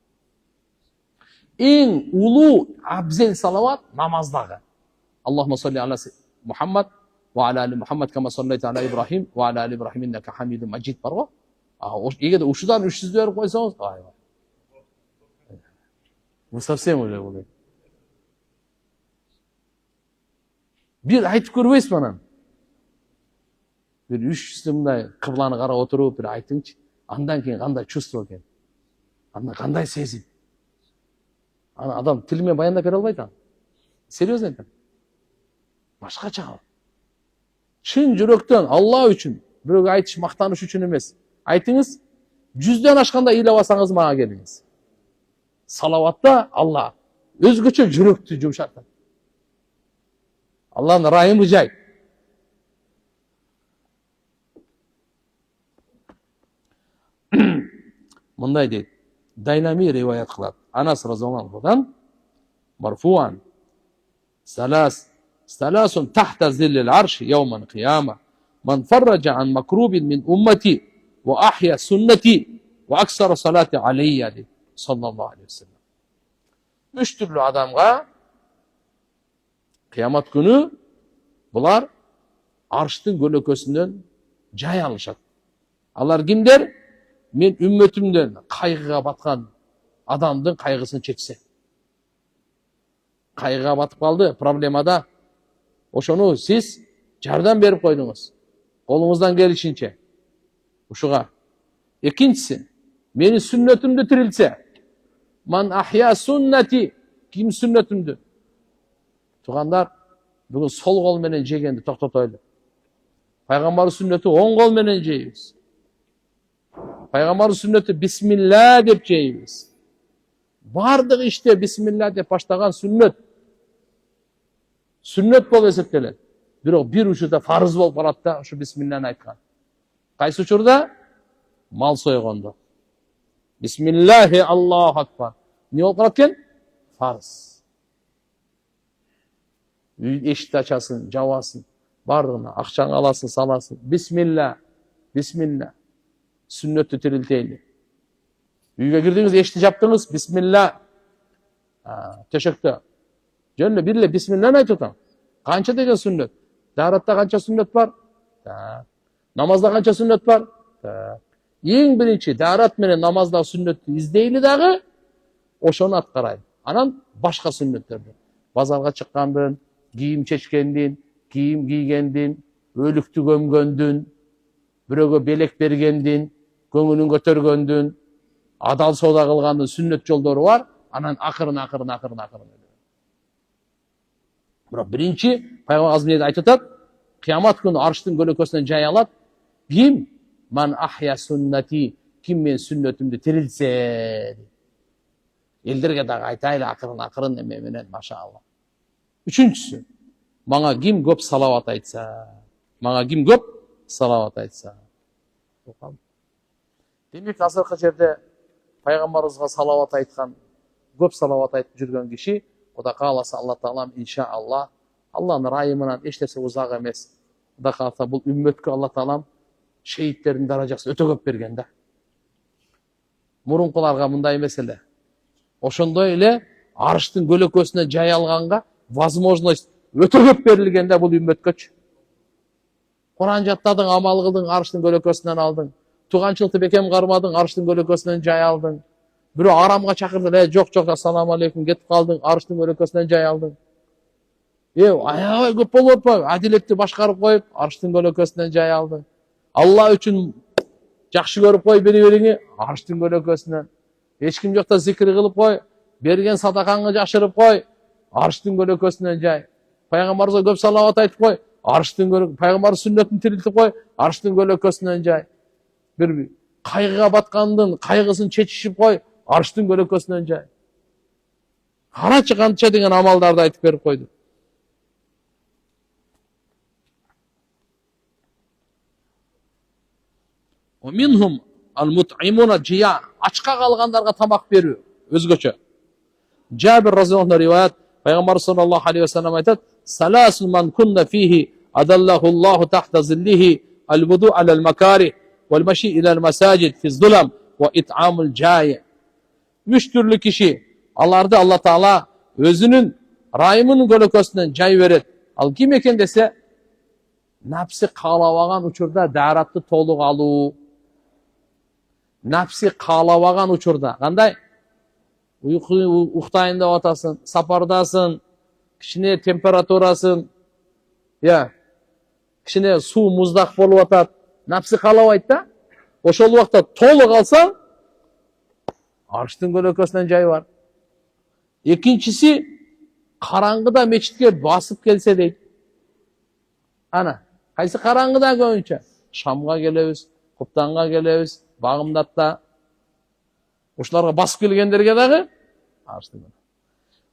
Эң улуу абзел салават намаздагы. Аллахумма салли аля Мухаммад ва аля али Мухаммад кама саллайта аля Ибрахим ва аля али Ибрахим иннака хамидун маджид бар го. Эгерде ушудан 300 берип койсоңуз, айбай. Бу совсем эле болот. Бир айтып көрбөйсүз анан. Бир 300 мындай кыбланы карап отуруп бир айтыңчы. Андан кийин кандай чувство экен? Андан кандай сезим? Аны адам тил менен баяндап бере албайт аны. Серьезно айтам. Башкача. Чын жүрөктөн Алла үчүн, бирөөгө айтыш мактаныш үчүн эмес. Айтыңыз, 100дөн ашканда ыйлабасаңыз мага келиңиз. Салаватта Алла өзгөчө жүрөктү жумшартат. Алланын райымы жай. Мындай дейт. Дайлами риваят кылат. Анас разияллаху анхудан марфуан саласун тахта зиллил арши яуман кияма. Ман фарраджа ан макрубин мин уммати ва ахья суннати ve aksara salati aleyya dedi sallallahu aleyhi ve sellem. Üç türlü adamga kıyamet günü bular arştın gölökösünden jay alışat. Alар kimler? Men ümmetimden kaygıga batkan adamdın kaygısını çekse. Kaygıga batıp kaldı problemada. Oşonu siz jardam berip koydunuz. Kolunuzdan gelişince. Uşuga. İkincisi, meni sünnetimde tirilse. Man ahya sünneti. Kim sünnetimdi? Tuğanlar, bugün sol kol menen jegенди toktotойлу. Peygamber sünneti on kol menen jeybiz. Peygamber sünneti Bismillah dep jeybiz. Bardıq işte Bismillah dep başlagan sünnet. Sünnet bolup esептелет. Бирок bir учурда farz болуп калат да ошо Bismillah'ны айткан. Кайсы учурда? Mal soyгондо. Bismillahi Allahu Akbar. Ne болуп калат экен? Farz. Eşit açasın, javasın, bardığına, akçanı alasın, salasın. Bismillah, Bismillah. Sünneti tirilteyli. Uyga girdiniz, eşit yaptınız, Bismillah. Teşekkür. Jönle birle Bismillah'ını aytıtan. Kança degen sünnet? Daratta kança sünnet var? Namazda kança sünnet var? Ең birinci, darat menen namazda sünnetni izdeyli dağı, oşonu atkarayın. Anan başka sünnetlerdi. Bazarga çıkkandın, giyim çeçkendin, giyim giygендин, ölüktü gömgöndün, bürögө belek bergendin, көңүлүн көтөргөндүн, adal soda kılgandın sünnet joldoru var. Anan akırın. Bırak birinci, Peygamber Azmiye'de aytıtat, kıyamet günü arştın gölökösünden jay alat. Kim? Man ahya sünneti. Kim men sünnetimdi tirilse. Elderge dağı aytaylı akırın ememenen maşallah. Üçüncüsü, bana kim köp salavat aytsa. Demek azırkı jerde Peygamberimizge salavat aytkan, köp salavat aytıp жүргөн kişi, Oda kalasa Allah Ta'ala inşallah Allah'ın rayımından eşlese uzak emez. Oda kalasa bu ümmetke Allah Ta'ala şehitlerin darajası öte köp bergende. Murunkularga mындай mesele. Oşondoy ele arştın gölökösüne jay alganga возможность öte köp berilgende bu ümmetkeç. Kur'an jattadың, amal kıldың, arştın gölökösünden aldың. Tuğançılıkты bekem karmadың, arştın gölökösünden jay aldың. Biri aramga çakırdı, yok, assalamu aleykum, ketip kaldың, arştın gölökösünden jay aldың. Aябай көп болуп атпайбы? Adiletти başkarıp koyup, arştın gölökösünden jay aldың. Allah üçün jakşı görüp koy biri-birini, arştın gölökösünden. Eç kim jokta zikir kılıp koy, bergen sadakаңы jaşırıp koy, arştın gölökösünden jay. Peygamberimize köp salavat aytıp koy, arştın gölökösünden, Peygamber sünnetini tiriltip koy, arştın gölökösünden jay. Bir kaygıga batkandın, kaygısını çeçişip koy, arştın gölökösünden jay. Karaçı kança degen amaldardı aytıp berip koydu. O minhum al-mut'imuna ciya, açka kalganlarga tamak berүү, özgöçö. Cabir radhiyallahu anh rivayet, Peygamber sallallahu aleyhi ve sellem aytat, salasun man kunna fihi adallahullahu tahta zillihi al-vudu alal makarih vel mashi ilal masajid fi'z-zulam ve it'amul cayi. Üç türlü kişi, alarda Allah Teala özünün rayımının gölökösünden jay beret. Al kim eken dese, napsi kalabagan uçurda daratты толук alуу. Napsi kalabagan uçurda. Kanday? Uktayın da atasın, sapardasın, kişine temperaturasın, kişine su muzdak bolup atat. Napsi kalabayt da. Oşol vakta толук alsan, arştın gölökösünden jay var. İkincisi, karangıda meçitke basıp gelse deydi. Ana, kaysı karangıda koyunca? Şamga gelebиz, Kuptanga gelebиz, Bağımdat'ta. Oşularga basıp gelgenderge dağı, arştın.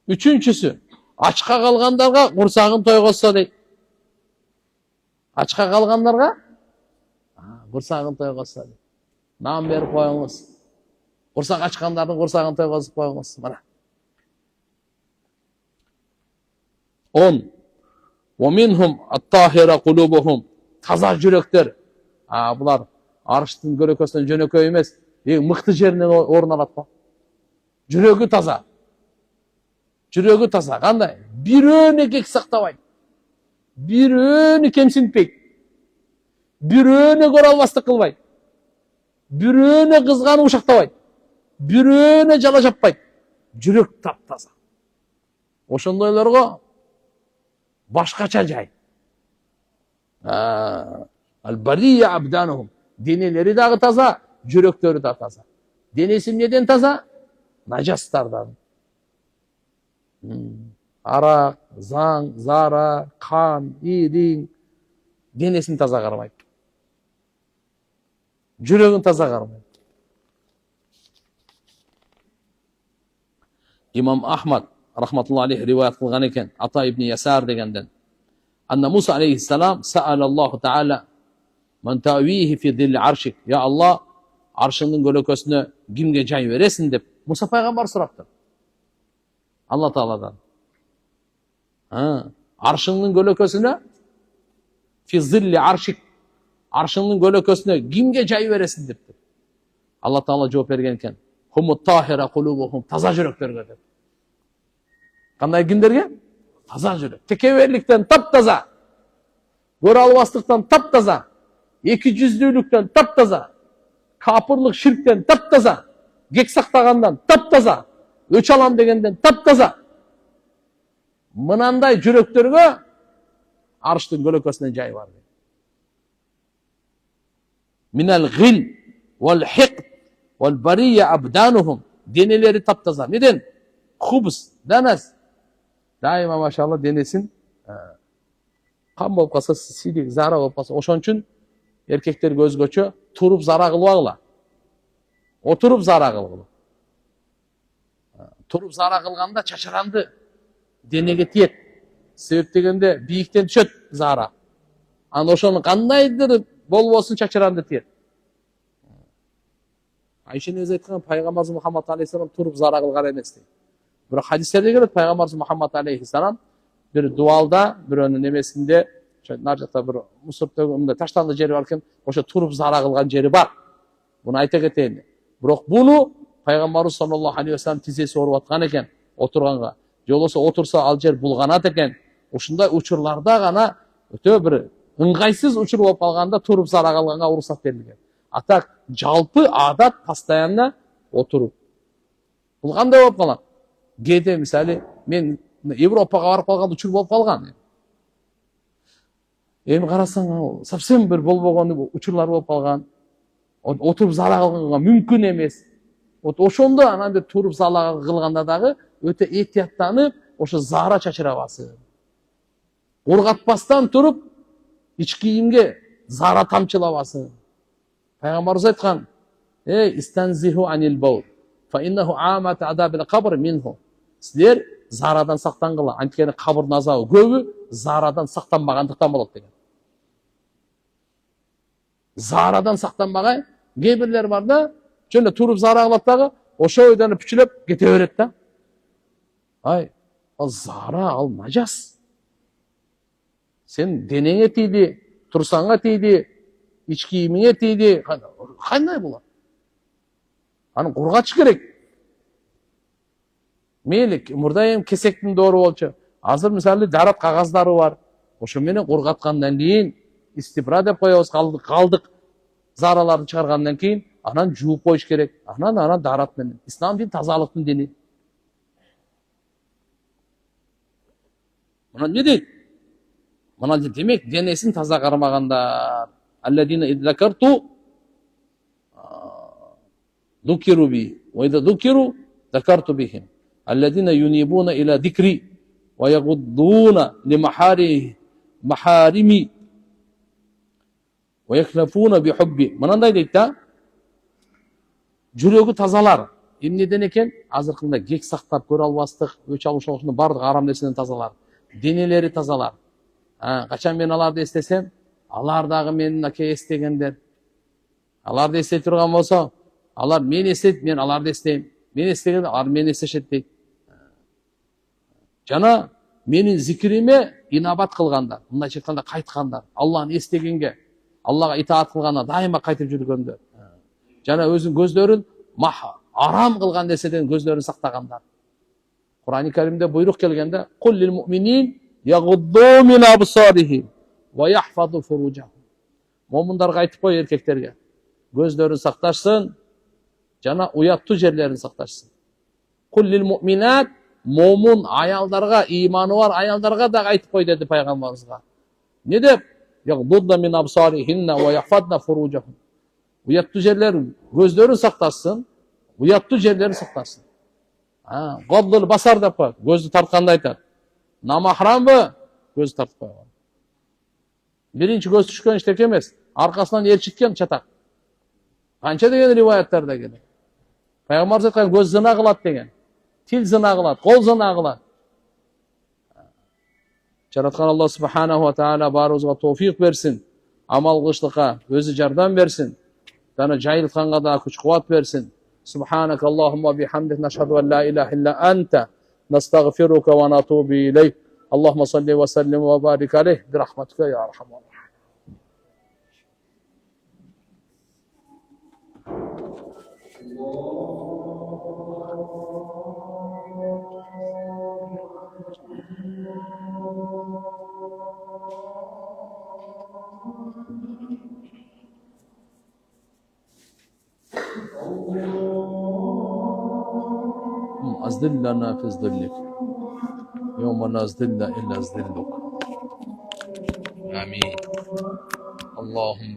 Üçüncüsü, açka kalganlarga kursağın toygossa deydi. Açka kalganlarga, kursağın toygossa deydi. Nam berip koyuңuz. Kursak açkanların kursağın toygosup koyuңuz. Mana. 10. وَمِنْهُمْ الطَّاهِرَ قُلُوبُهُمْ. Taza yürekler. Bular arştın gölökösünden jönökö emez. Ең мықты жерінен орын алады ба? Жүрегі таза. Жүрегі таза. Қандай? Біреуіне кек сақтабайды. Біреуіне кемсінтпейді. Біреуіне көралбастық қылбайды. Біреуіне қызғаны ушақтабайды. Біреуіне жала жаппайды. Жүрек тап-таза. Ошондойлорго башкача жай. Ал-бария абданухум. Денелери дагы таза, жүрөктөрү да таза. Денеси эмнеден таза? Нажастардан. Арак, заң, зара, кан, ириң. Денесин таза кармайт. Жүрөгүн таза кармайт. Имам Ахмад рахматулла алейхи риваят кылган экен, Ата ибн Ясар дегенден. Анна Муса алейхиссалам саал Аллаху таала ман та'вихи фи дилли аршик. Я Аллах, аршыңдын көлөкөсүнө кимге жай бересиң деп Муса пайгамбар сураптыр. Алла Тааладан. Аршыңдын көлөкөсүнө фи дилли аршик. Аршыңдын көлөкөсүнө кимге жай бересиң деп. Алла Таала жооп берген экен. Хумут тахира кулубухум. Таза жүрөктөргө деп. Кандай кимдерге? Таза жүрөк. Текеберликтен таптаза. Көрө албастыктан таптаза. Эки жүздүүлүктөн таптаза. Капырлык ширктен таптаза. Кек сактагандан таптаза. Өч алам дегенден таптаза. Мынандай жүрөктөргө арштын көлөкөсүнөн жай бар. Минал гил вал хиқд вал бария абданухум. Денелери таптаза. Неден? Хубс, данас. Дайыма машалла денесин кан болуп калса, силик, зара болуп калса, ошон үчүн эркектерге өзгөчө туруп зара кылбагыла. Отуруп зара кылгыла. Туруп зара кылганда чачаранды денеге тиет. Себеп дегенде бийиктен түшөт зара. Анда ошону кандайдыр болбосун чачаранды тиет. Айшенин өзү айткан, пайгамбарыбыз Мухаммад алейхиссалам туруп зара кылган эмес дейт. Бирок хадистерде келет, пайгамбарыбыз Мухаммад алейхиссалам бир дуалда, бирөөнүн эмесинде, нар жакта бир мусор төгүндө таштанды жери бар экен, ошо туруп зара кылган жери бар. Буну айта кетейин. Бирок буну пайгамбарыбыз саллаллаху алейхи вассалам тизеси ооруп аткан экен, отурганга. Же болбосо отурса ал жер булганат экен. Ушундай учурларда гана өтө бир ыңгайсыз учур болуп калганда туруп зара кылганга уруксат берилген. А так жалпы адат постоянно отуруп. Бул кандай болуп калат? Кээде мисалы мен Европага барып калган учур болуп калган. Эми карасаң, совсем бир болбогон учурлар болуп калган. Отуруп зара кылганга мүмкүн эмес. Ошондо анан бир туруп зара кылганда дагы өтө этияттанып, ошо зара чачырабасы. Ургатпастан туруп, ич кийимге зара тамчылабасы. Пайгамбарыбыз айткан: "Истанзиху анил баул, фа иннаху амат адабил кабр минху." Силер зарадан сактангыла, анткени кабырдын азабы көбү зарадан сактанбагандыктан болот деген. Зарадан сактанбагай, кээ бирлер бар да, жөн туруп зара кылат дагы, ошо ойдон пүчүлөп кете берет да. Ай, ал зара, ал нажас. Сен денеңе тийди, турсаңга тийди, ич кийимиңе тийди. Кандай болот? Аны кургатыш керек. Мейли, мурда эми кесектин доору болчу. Азыр мисалы жарат кагаздары бар. Ошо менен кургаткандан кийин истибра деп коебуз, калдык зараларды чыгаргандан кийин анан жууп коюш керек. Анан дарат менен. Ислам дин тазалыктын дини. Мына не дейт? Мына демек денесин таза кармагандар. Алладина идзакарту дукиру би, ва идза дукиру закарту бихим. Алладина юнибуна иля дикри ва ягуддуна ли махарими ва яклафуна би хубби. Мынандай дейт да, жүрөгү тазалар. Эмнеден экен? Азыркында кек сактап, көрө албастык, өч алушунун бардык арам нерседен тазалар. Денелери тазалар. Качан мен аларды эстесем, алар дагы менин аке эстегендер. Аларды эстей турган болсо, алар мен эстейт, мен аларды эстейм. Мен эстегенде алар мени эстешет дейт. Жана менин зикириме инабат кылгандар, мындайча айтканда кайткандар, Аллахны эстегенге, Аллага итаат кылганга дайыма кайтып жүргөндөр. жана өзүнүн көздөрүн арам кылган нерседен көздөрүн сактагандар. Кур'ан-ы Каримде буйрук келгенде куллил му'минин ягудду мин абсарихим ва яхфазу фуружахум. Момундарга айтып кой, эркектерге, көздөрүн сакташсын жана уяттуу жерлерин сакташсын. Куллил му'минат, момун аялдарга, иманы бар аялдарга да айтып кой деди пайгамбарыбызга. Не деп? Ягудду мин абсарихинна ва яхфазна фуружахум. Уяттуу жерлерин, көздөрүн сакташсын, уяттуу жерлерин сакташсын. Годдул басар деп коет, көздү тартканды айтат. Намахрамбы? Көздү тартып койгон. Биринчи көз түшкөн иштеке эмес, аркасынан ээрчиткен чатак. Канча деген риваяттарда келет. Пайгамбарыбыз айткан, көз зына кылат деген. Тил зына кылат, кол зына кылат. Жараткан Аллах субханаху ва тааля баарыбызга товфик берсин, амал кылыштыкка өзү жардам берсин. Жана жайылтканга да күч кубат берсин. سبحانك اللهم وبحمدك نشهد أن لا إله إلا أنت نستغفرك ونتوب إليك اللهم صل وسلم وبارك عليه برحمتك يا أرحم الراحمين. أظلنا في ظلك يوم لا ظل إلا ظلك. آمين. اللهم